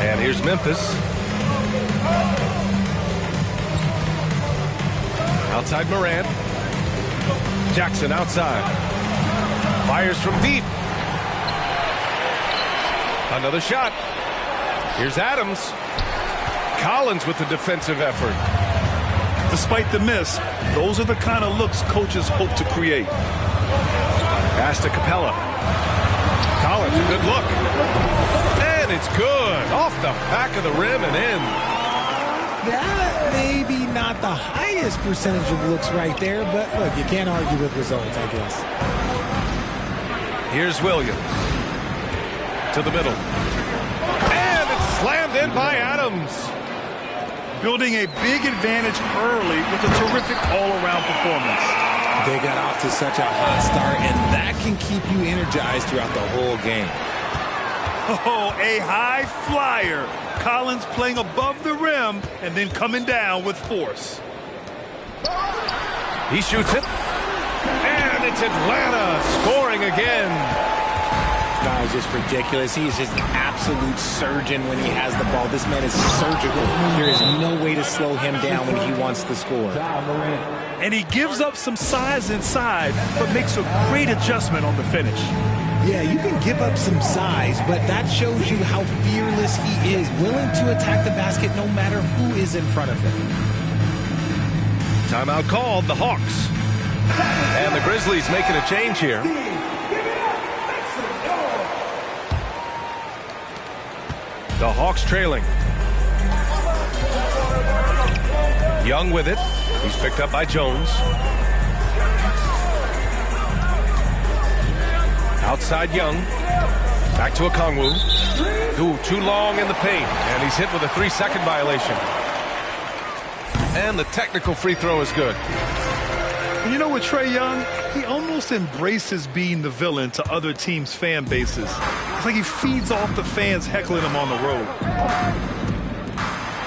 And here's Memphis. Outside Morant. Jackson outside. Fires from deep. Another shot. Here's Adams. Collins with the defensive effort. Despite the miss, those are the kind of looks coaches hope to create. Pass to Capella. Collins, a good look. And it's good. Off the back of the rim and in. That maybe not the highest percentage of looks right there, but look, you can't argue with results, I guess. Here's Williams. To the middle. And it's slammed in by Adams. Building a big advantage early with a terrific all-around performance. They got off to such a hot start, and that can keep you energized throughout the whole game. Oh, a high flyer. Collins playing above the rim and then coming down with force. He shoots it. And it's Atlanta scoring again. Guy's just ridiculous. He's just an absolute surgeon when he has the ball. This man is surgical. There is no way to slow him down when he wants to score. And he gives up some size inside, but makes a great adjustment on the finish. Yeah, you can give up some size, but that shows you how fearless he is, willing to attack the basket no matter who is in front of him. Timeout called, the Hawks. And the Grizzlies making a change here. The Hawks trailing. Young with it. He's picked up by Jones. Outside Young. Back to Okongwu. Too long in the paint. And he's hit with a 3-second violation. And the technical free throw is good. And you know what, Trae Young? He almost embraces being the villain to other teams' fan bases. It's like he feeds off the fans heckling him on the road.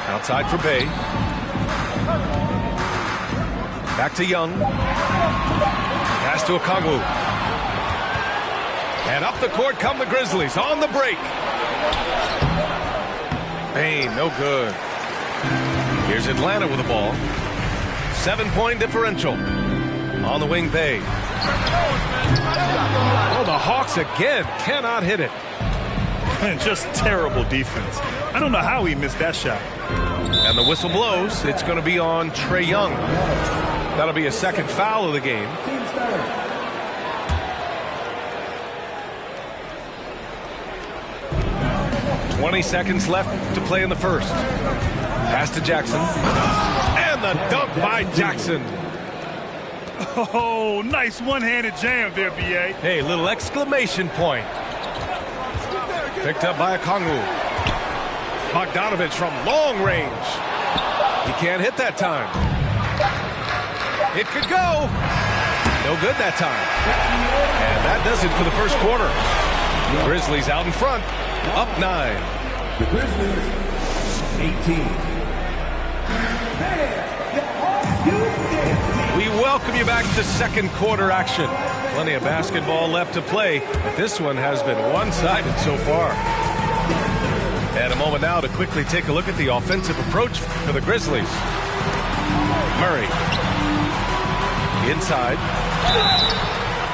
Outside for Bay. Back to Young. Pass to Okongwu. And up the court come the Grizzlies on the break. Bain, no good. Here's Atlanta with the ball. 7-point differential. On the wing, Bay. Oh, the Hawks again cannot hit it. And just terrible defense. I don't know how he missed that shot. And the whistle blows. It's going to be on Trae Young. That'll be a second foul of the game. $20 seconds left to play in the first. Pass to Jackson. And the dunk by Jackson. Oh, nice one-handed jam there, B.A. Hey, little exclamation point. Picked up by Okongwu. Bogdanovich from long range. He can't hit that time. It could go. No good that time. And that does it for the first quarter. Grizzlies out in front. Up 9. The Grizzlies, 18. We welcome you back to second quarter action. Plenty of basketball left to play, but this one has been one-sided so far. And a moment now to quickly take a look at the offensive approach for the Grizzlies. Murray. Inside.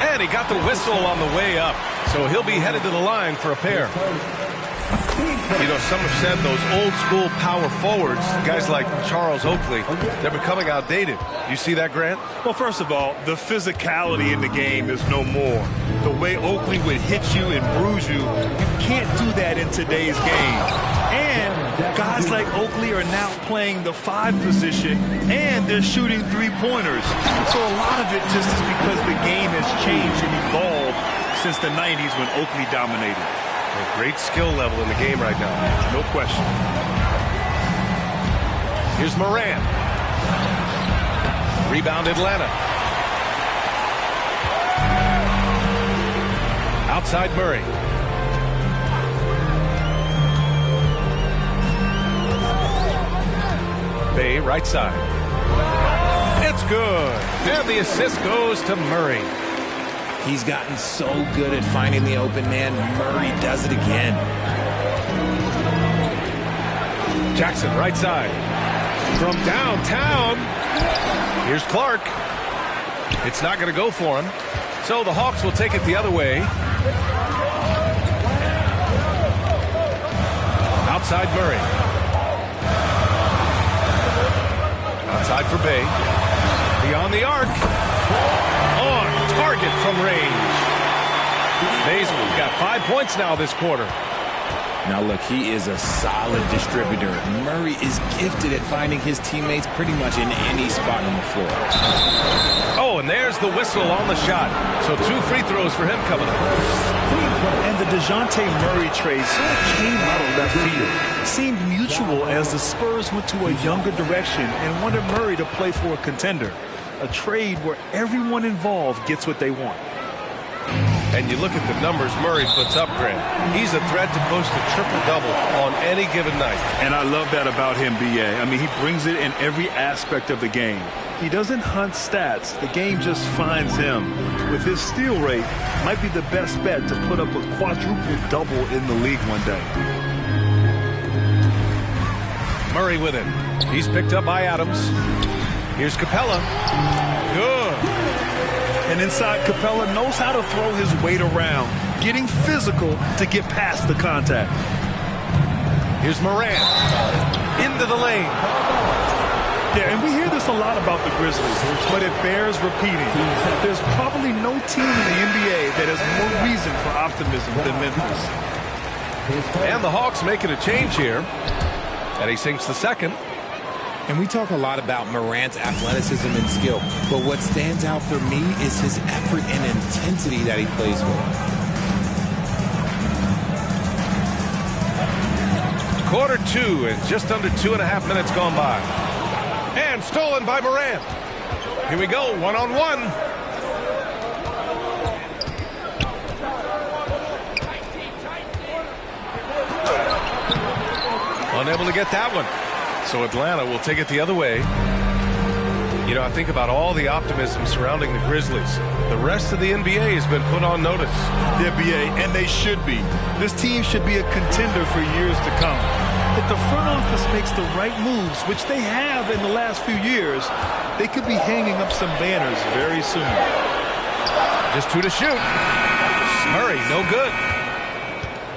And he got the whistle on the way up, so he'll be headed to the line for a pair. You know, some have said those old-school power forwards, guys like Charles Oakley, they're becoming outdated. You see that, Grant? Well, first of all, the physicality in the game is no more. The way Oakley would hit you and bruise you, you can't do that in today's game. And guys like Oakley are now playing the 5 position, and they're shooting 3-pointers. So a lot of it just is because the game has changed and evolved since the 90s when Oakley dominated. A great skill level in the game right now. No question. Here's Morant. Rebound Atlanta. Outside Murray. Bay, right side. It's good. And the assist goes to Murray. He's gotten so good at finding the open man. Murray does it again. Jackson, right side. From downtown, here's Clark. It's not going to go for him. So the Hawks will take it the other way. Outside Murray. Outside for Bay. Beyond the arc. On target from range. Bay's got 5 points now this quarter. Now look, he is a solid distributor. Murray is gifted at finding his teammates pretty much in any spot on the floor. Oh, and there's the whistle on the shot. So 2 free throws for him coming up. And the DeJounte Murray trade sort of came out of left field. Seemed mutual as the Spurs went to a younger direction and wanted Murray to play for a contender. A trade where everyone involved gets what they want. And you look at the numbers Murray puts up, Grant. He's a threat to post a triple-double on any given night. And I love that about him, B.A. I mean, he brings it in every aspect of the game. He doesn't hunt stats. The game just finds him. With his steal rate, might be the best bet to put up a quadruple-double in the league one day. Murray with it. He's picked up by Adams. Here's Capella. Good. And inside, Capella knows how to throw his weight around, getting physical to get past the contact. Here's Morant. Into the lane. Yeah, and we hear this a lot about the Grizzlies, but it bears repeating. There's probably no team in the NBA that has more reason for optimism than Memphis. And the Hawks making a change here. And he sinks the second. And we talk a lot about Morant's athleticism and skill, but what stands out for me is his effort and intensity that he plays with. Quarter 2 and just under 2.5 minutes gone by. And stolen by Morant. Here we go, one-on-one. Unable to get that one. So Atlanta will take it the other way. You know, I think about all the optimism surrounding the Grizzlies. The rest of the NBA has been put on notice. The NBA, and they should be. This team should be a contender for years to come. If the front office makes the right moves, which they have in the last few years, they could be hanging up some banners very soon. Just 2 to shoot. Murray, no good.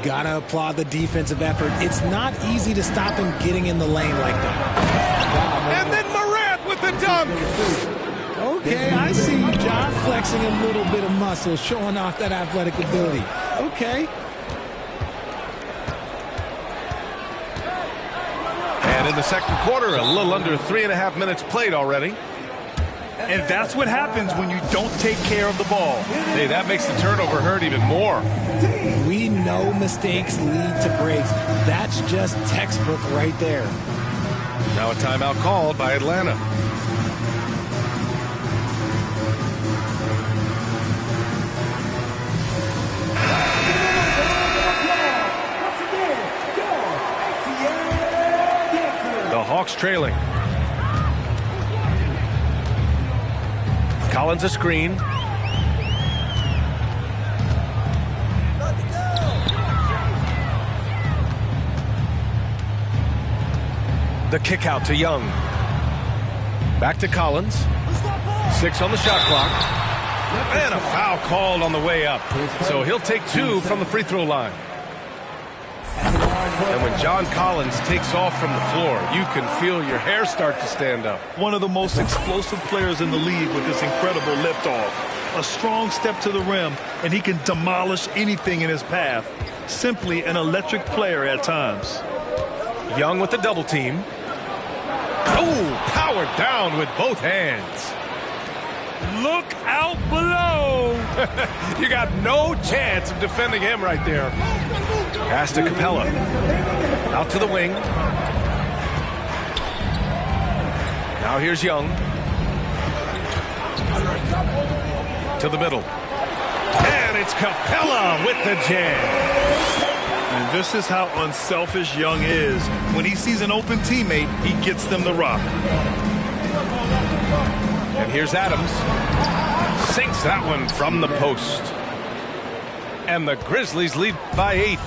Gotta applaud the defensive effort. It's not easy to stop him getting in the lane like that. And then Morant with the dunk. Okay, I see you, John, flexing a little bit of muscle, showing off that athletic ability. Okay. And in the second quarter, a little under 3.5 minutes played already. And that's what happens when you don't take care of the ball. Hey, that makes the turnover hurt even more. We know mistakes lead to breaks. That's just textbook right there. Now a timeout called by Atlanta. The Hawks trailing. Collins a screen. The kick out to Young. Back to Collins. 6 on the shot clock. And a foul called on the way up. So he'll take 2 from the free throw line. And when John Collins takes off from the floor, you can feel your hair start to stand up. One of the most explosive players in the league with this incredible liftoff. A strong step to the rim, and he can demolish anything in his path. Simply an electric player at times. Young with the double team. Oh, powered down with both hands. Look out below. You got no chance of defending him right there. Pass to Capella. Out to the wing. Now here's Young. To the middle. And it's Capella with the jam. And this is how unselfish Young is. When he sees an open teammate, he gets them the rock. And here's Adams. Sinks that one from the post. And the Grizzlies lead by 8.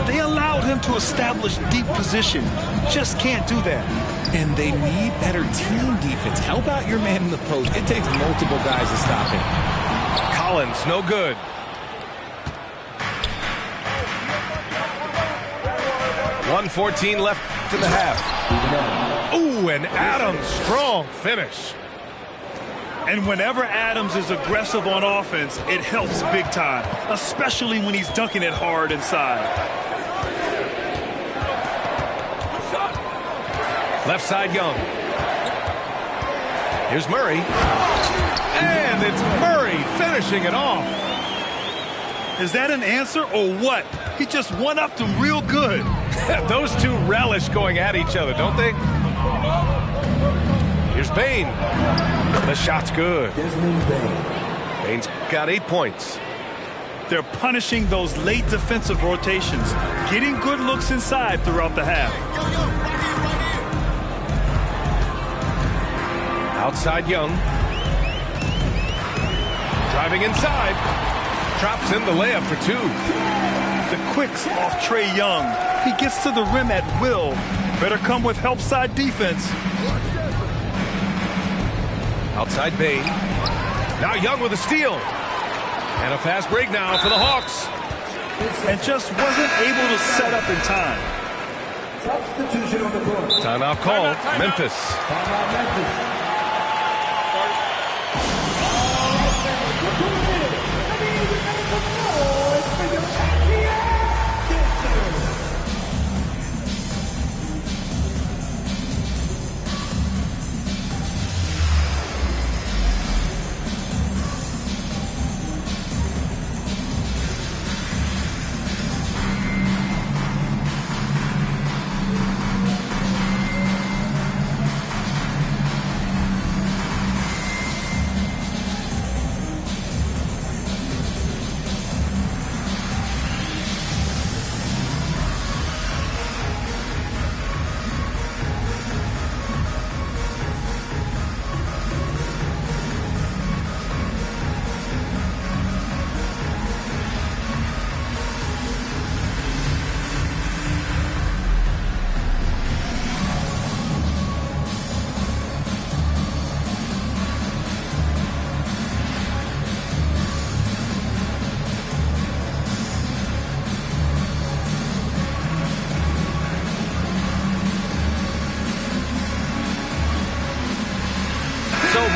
They allowed him to establish deep position. Just can't do that. And they need better team defense. Help out your man in the post. It takes multiple guys to stop him. Collins, no good. .114 left in the half. Ooh, and Adams, strong finish. And whenever Adams is aggressive on offense, it helps big time, especially when he's dunking it hard inside. Left side, Young. Here's Murray. And it's Murray finishing it off. Is that an answer or what? He just one-upped him real good. Those two relish going at each other, don't they? Here's Bain. The shot's good. Bain's got 8 points. They're punishing those late defensive rotations, getting good looks inside throughout the half. Outside Young. Driving inside. Drops in the layup for 2. The quicks off Trae Young. He gets to the rim at will. Better come with help side defense. Outside Bain. Now Young with a steal. And a fast break now for the Hawks. And just wasn't able to set up in time. Substitution on the court. Timeout called. Memphis. Timeout Memphis.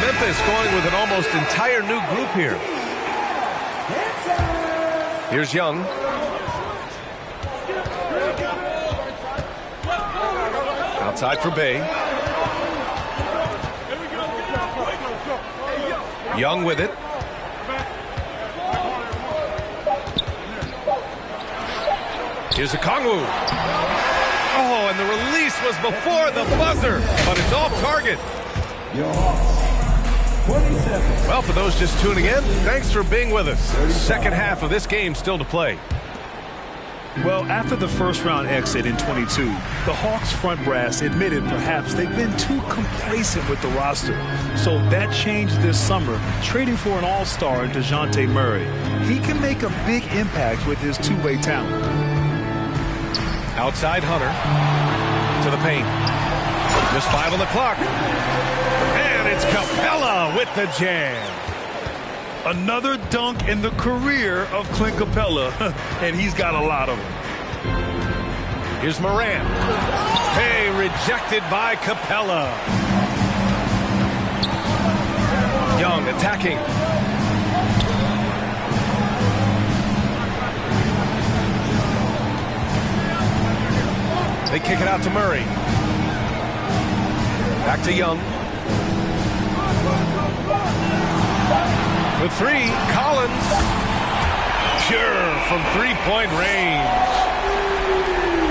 Memphis going with an almost entire new group here. Here's Young. Outside for Bay. Young with it. Here's a Kongwu. Oh, and the release was before the buzzer, but it's off target. Well, for those just tuning in, thanks for being with us. Second half of this game still to play. Well, after the first round exit in 22, the Hawks front brass admitted perhaps they've been too complacent with the roster. So that changed this summer, trading for an all-star in DeJounte Murray. He can make a big impact with his two-way talent. Outside Hunter to the paint. Just 5 on the clock. And it's Capella with the jam. Another dunk in the career of Clint Capella, and he's got a lot of them. Here's Morant. Hey, rejected by Capella. Young attacking. They kick it out to Murray. Back to Young. For 3, Collins. Pure from three-point range.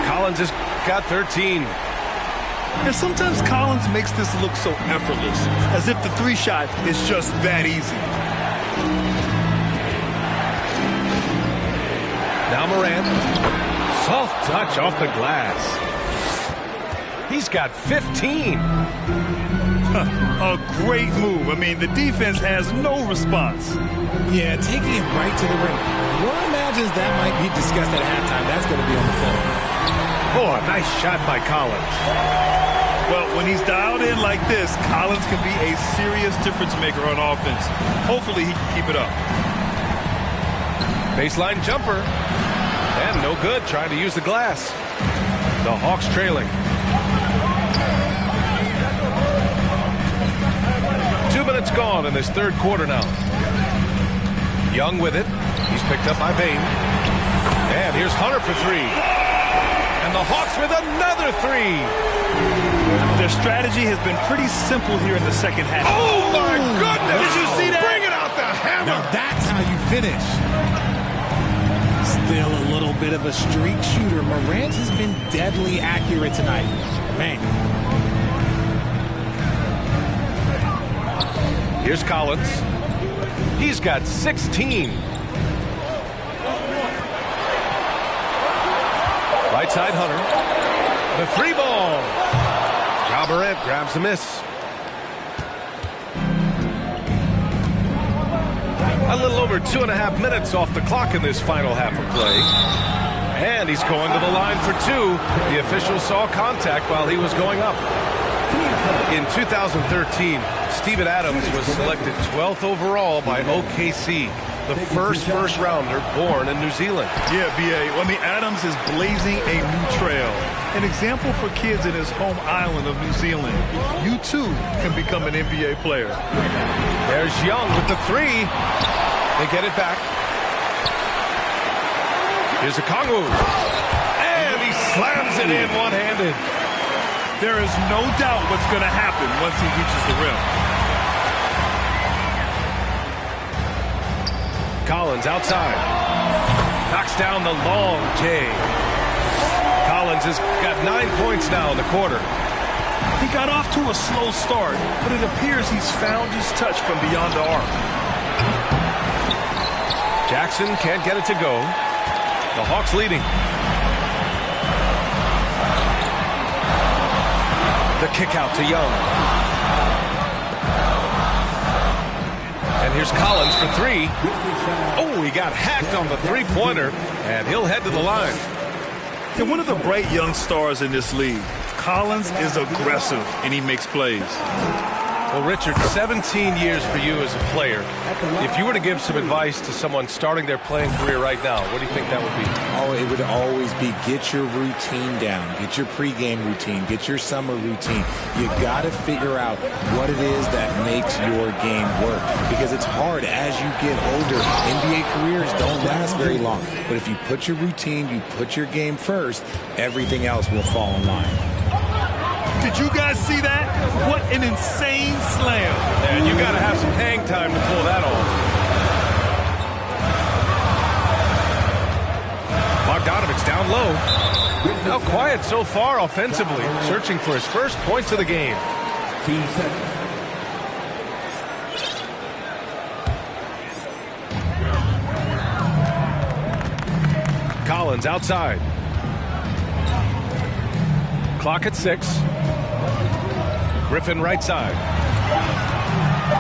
Collins has got 13. And sometimes Collins makes this look so effortless, as if the three shot is just that easy. Now Morant. Soft touch off the glass. He's got 15. A great move. I mean, the defense has no response. Yeah, taking it right to the ring. One imagines that might be discussed at halftime. That's going to be on the film. Oh, a nice shot by Collins. Well, when he's dialed in like this, Collins can be a serious difference maker on offense. Hopefully, he can keep it up. Baseline jumper. And no good, trying to use the glass. The Hawks trailing. 2 minutes gone in this third quarter now. Young with it. He's picked up by Bain. And here's Hunter for three. And the Hawks with another three. Their strategy has been pretty simple here in the second half. Oh, my goodness. Did you see that? Bring it out the hammer. Now that's how you finish. Still a little bit of a streak shooter. Morant has been deadly accurate tonight. Man. Here's Collins. He's got 16. Right side Hunter. The three ball. Ja Morant grabs the miss. A little over 2.5 minutes off the clock in this final half of play. And he's going to the line for two. The official saw contact while he was going up. In 2013, Steven Adams was selected 12th overall by OKC, the first rounder born in New Zealand. Yeah, B.A. I mean, Adams is blazing a new trail. An example for kids in his home island of New Zealand. You, too, can become an NBA player. There's Young with the three. They get it back. Here's Okongwu. And he slams it in one-handed. There is no doubt what's going to happen once he reaches the rim. Collins outside. Knocks down the long J. Collins has got 9 points now in the quarter. He got off to a slow start, but it appears he's found his touch from beyond the arc. Jackson can't get it to go. The Hawks leading. The kick out to Young. And here's Collins for three. Oh, he got hacked on the three-pointer, and he'll head to the line. And one of the bright young stars in this league. Collins is aggressive, and he makes plays. Well, Richard, 17 years for you as a player. If you were to give some advice to someone starting their playing career right now, what do you think that would be? Oh, it would always be get your routine down. Get your pregame routine. Get your summer routine. You got to figure out what it is that makes your game work. Because it's hard as you get older. NBA careers don't last very long. But if you put your routine, you put your game first, everything else will fall in line. Did you guys see that? What an insane slam. And you got to have some hang time to pull that off. Bogdanovic down low. Now quiet so far offensively, searching for his first points of the game. Collins outside. Clock at 6. Griffin right side.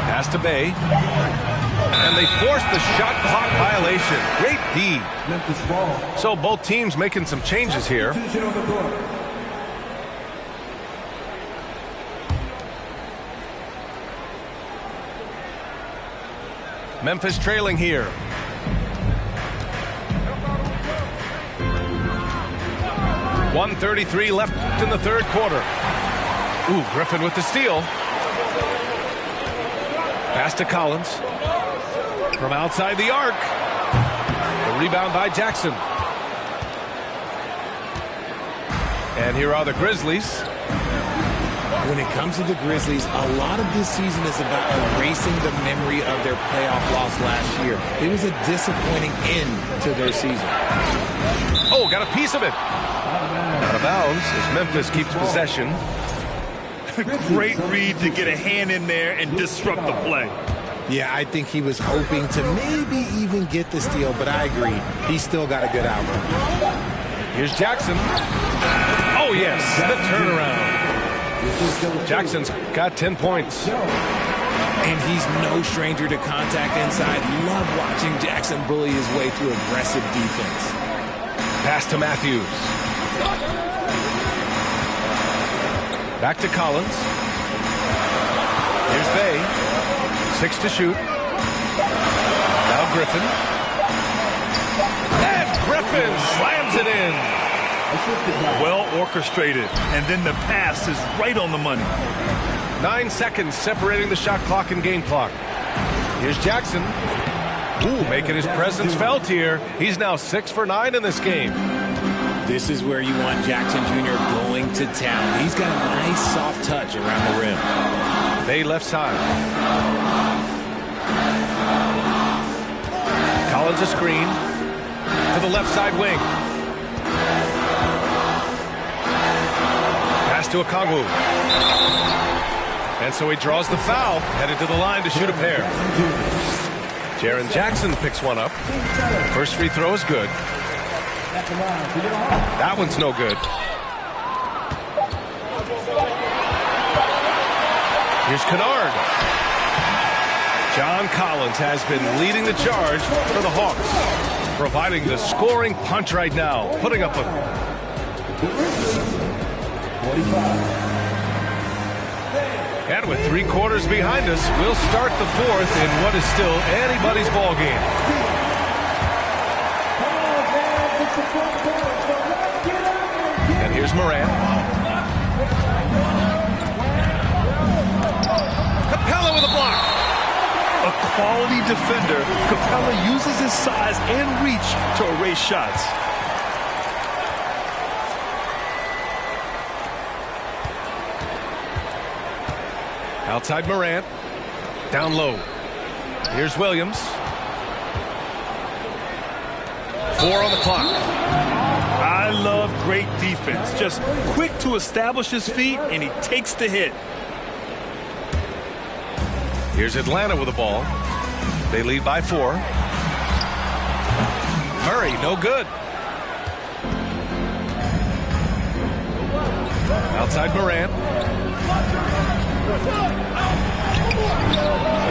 Pass to Bay. And they force the shot clock violation. Great D. So both teams making some changes here. Memphis trailing here. .133 left in the third quarter. Ooh, Griffin with the steal. Pass to Collins. From outside the arc. The rebound by Jackson. And here are the Grizzlies. When it comes to the Grizzlies, a lot of this season is about erasing the memory of their playoff loss last year. It was a disappointing end to their season. Oh, got a piece of it. Out of bounds as Memphis keeps possession. Great read to get a hand in there and disrupt the play. Yeah, I think he was hoping to maybe even get the steal, but I agree. He still got a good outcome. Here's Jackson. Oh, yes, the turnaround. Jackson's got 10 points. And he's no stranger to contact inside. Love watching Jackson bully his way through aggressive defense. Pass to Matthews. Back to Collins. Here's Bay. 6 to shoot. Now Griffin. And Griffin slams it in. Well orchestrated. And then the pass is right on the money. 9 seconds separating the shot clock and game clock. Here's Jackson. Ooh, making his presence felt here. He's now 6 for 9 in this game. This is where you want Jackson Jr. going to town. He's got a nice soft touch around the rim. Bay left side. Collins a screen to the left side wing. Pass to Okongwu. And so he draws the foul, headed to the line to shoot a pair. Jaren Jackson picks one up. First free throw is good. That one's no good. Here's Kennard. John Collins has been leading the charge for the Hawks, providing the scoring punch right now, putting up a 45. And with 3 quarters behind us, we'll start the 4th in what is still anybody's ball game. And here's Morant. Capella with a block. A quality defender, Capella uses his size and reach to erase shots. Outside Morant. Down low. Here's Williams. 4 on the clock. I love great defense. Just quick to establish his feet, and he takes the hit. Here's Atlanta with the ball. They lead by 4. Murray, no good. Outside Morant.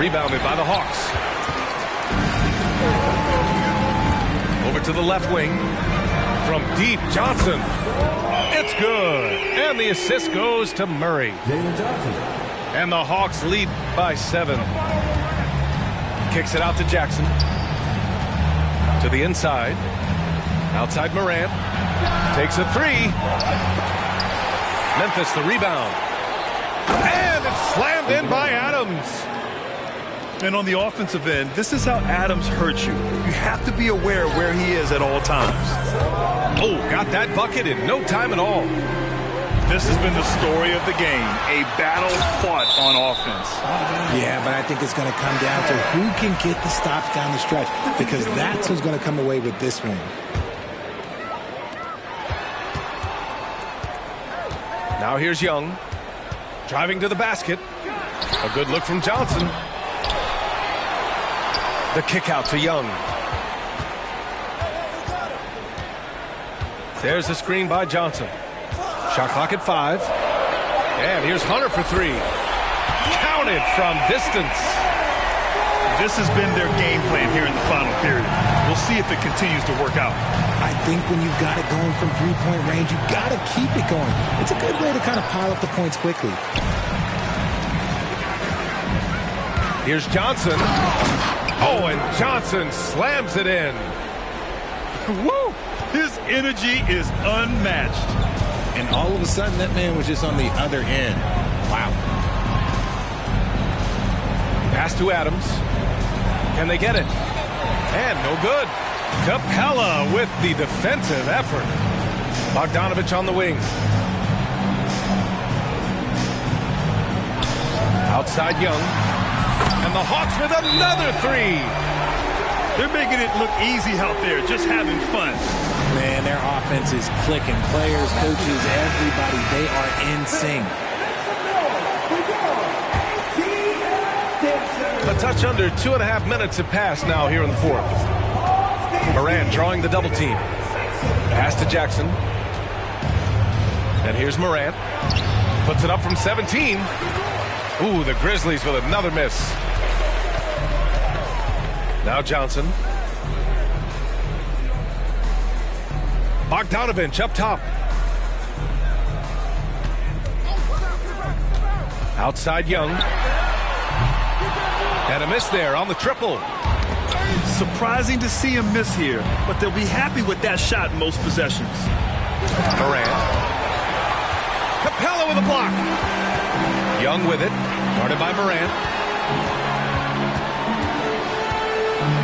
Rebounded by the Hawks. Over to the left wing. From deep, Johnson. It's good. And the assist goes to Murray. And the Hawks lead by 7. Kicks it out to Jackson. To the inside. Outside Morant. Takes a 3. Memphis the rebound. And it's slammed in by Adams. And on the offensive end, this is how Adams hurts you. You have to be aware of where he is at all times. Oh, got that bucket in no time at all. This has been the story of the game, a battle fought on offense. Yeah, but I think it's going to come down to who can get the stops down the stretch, because that's who's going to come away with this one. Now here's Young. Driving to the basket. A good look from Johnson. The kick out to Young. There's the screen by Johnson. Shot clock at 5. And here's Hunter for 3. Counted from distance. This has been their game plan here in the final period. We'll see if it continues to work out. I think when you've got it going from 3-point range, you've got to keep it going. It's a good way to kind of pile up the points quickly. Here's Johnson. Oh, and Johnson slams it in. Woo! His energy is unmatched. And all of a sudden, that man was just on the other end. Wow. Pass to Adams. Can they get it? And no good. Capella with the defensive effort. Bogdanovich on the wing. Outside Young. And the Hawks with another 3. They're making it look easy out there, just having fun. Man, their offense is clicking. Players, coaches, everybody, they are in sync. A touch under 2.5 minutes have passed now here in the 4th. Morant drawing the double team. Pass to Jackson. And here's Morant. Puts it up from 17. Ooh, the Grizzlies with another miss. Now Johnson. Bogdanovich up top. Outside Young. And a miss there on the triple. Surprising to see him miss here, but they'll be happy with that shot in most possessions. Morant. Capella with a block. Young with it. Guarded by Morant.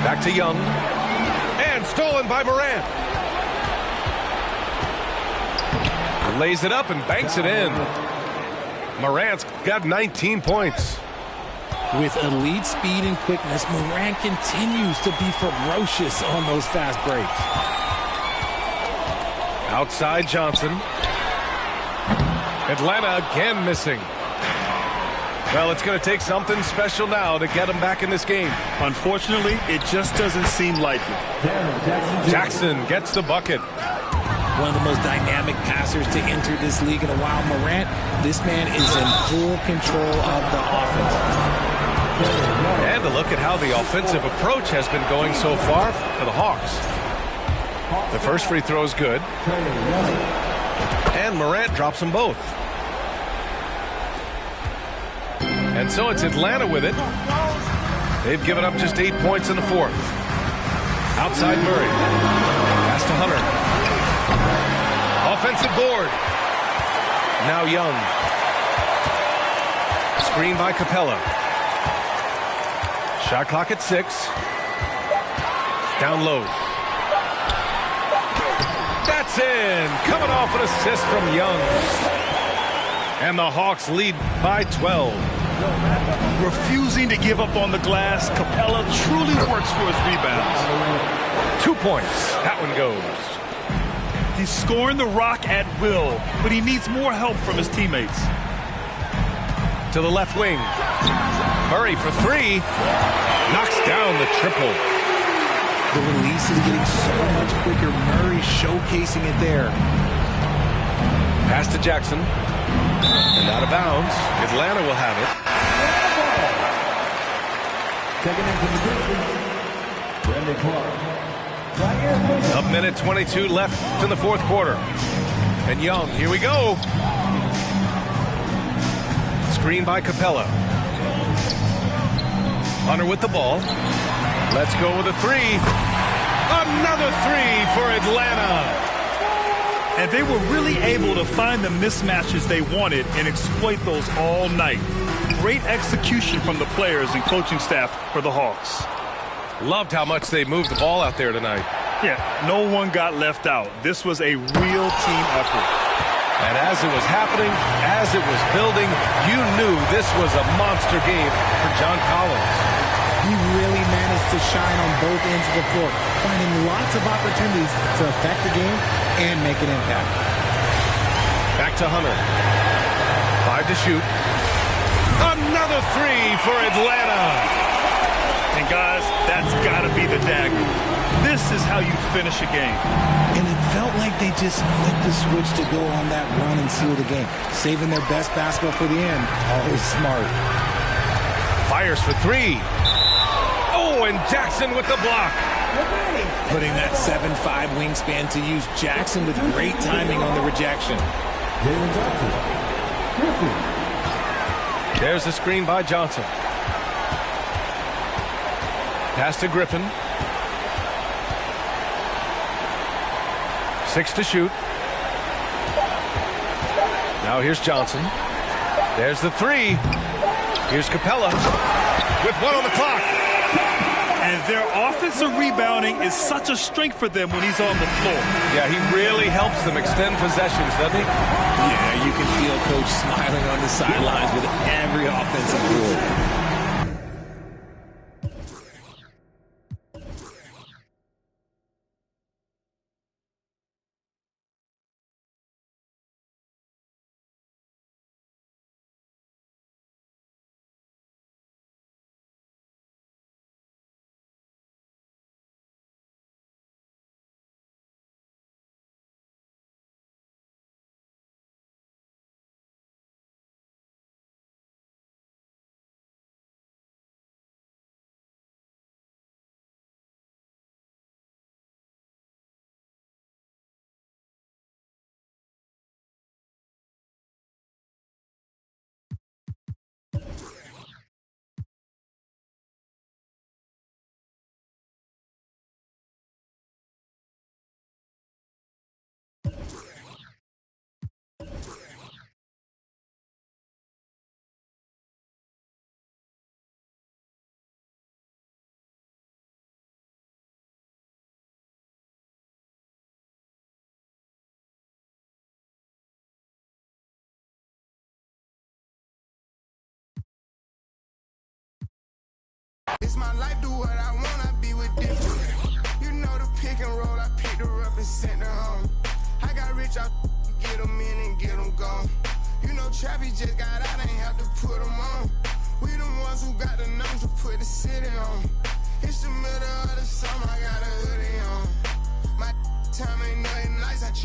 Back to Young. And stolen by Morant. Lays it up and banks it in. Morant's got 19 points. With elite speed and quickness, Morant continues to be ferocious on those fast breaks. Outside Johnson. Atlanta again missing. Well, it's going to take something special now to get him back in this game. Unfortunately, it just doesn't seem likely. Jackson gets the bucket. One of the most dynamic passers to enter this league in a while. Morant, this man is in full control of the offense. And to look at how the offensive approach has been going so far for the Hawks. The first free throw is good. And Morant drops them both. And so it's Atlanta with it. They've given up just 8 points in the fourth. Outside Murray. Pass to Hunter. Offensive board. Now Young. Screen by Capella. Shot clock at 6. Down low. That's in. Coming off an assist from Young. And the Hawks lead by 12. Refusing to give up on the glass, Capella truly works for his rebounds. 2 points. That one goes. He's scoring the rock at will, but he needs more help from his teammates. To the left wing. Murray for 3. Knocks down the triple. The release is getting so much quicker. Murray showcasing it there. Pass to Jackson. And out of bounds. Atlanta will have it. A minute 22 left in the fourth quarter. And Young, here we go. Screen by Capella. Hunter with the ball. Let's go with a 3. Another 3 for Atlanta. And they were really able to find the mismatches they wanted and exploit those all night. Great execution from the players and coaching staff for the Hawks. Loved how much they moved the ball out there tonight. Yeah, no one got left out. This was a real team effort. And as it was happening, as it was building, you knew this was a monster game for John Collins. He really managed to shine on both ends of the floor, finding lots of opportunities to affect the game and make an impact. Back to Hunter. 5 to shoot. Another 3 for Atlanta. And guys, that's got to be the dagger. This is how you finish a game. And it felt like they just flipped the switch to go on that run and seal the game. Saving their best basketball for the end. Always smart. Fires for 3. Oh, and Jackson with the block. Putting that 7'5" wingspan to use. Jackson with great timing on the rejection. There's the screen by Johnson. Pass to Griffin. 6 to shoot. Now here's Johnson. There's the 3. Here's Capella with 1 on the clock. And their offensive rebounding is such a strength for them when he's on the floor. Yeah, he really helps them extend possessions, doesn't he? Yeah, you can feel Coach smiling on the sidelines with every offensive board. my life, do what I want, I be with different. You know the pick and roll, I picked her up and sent her home. I got rich, I get them in and get them gone. You know Trappy just got out, ain't have to put them on. We the ones who got the numbers to put the city on. It's the middle of the summer, I got a hoodie on.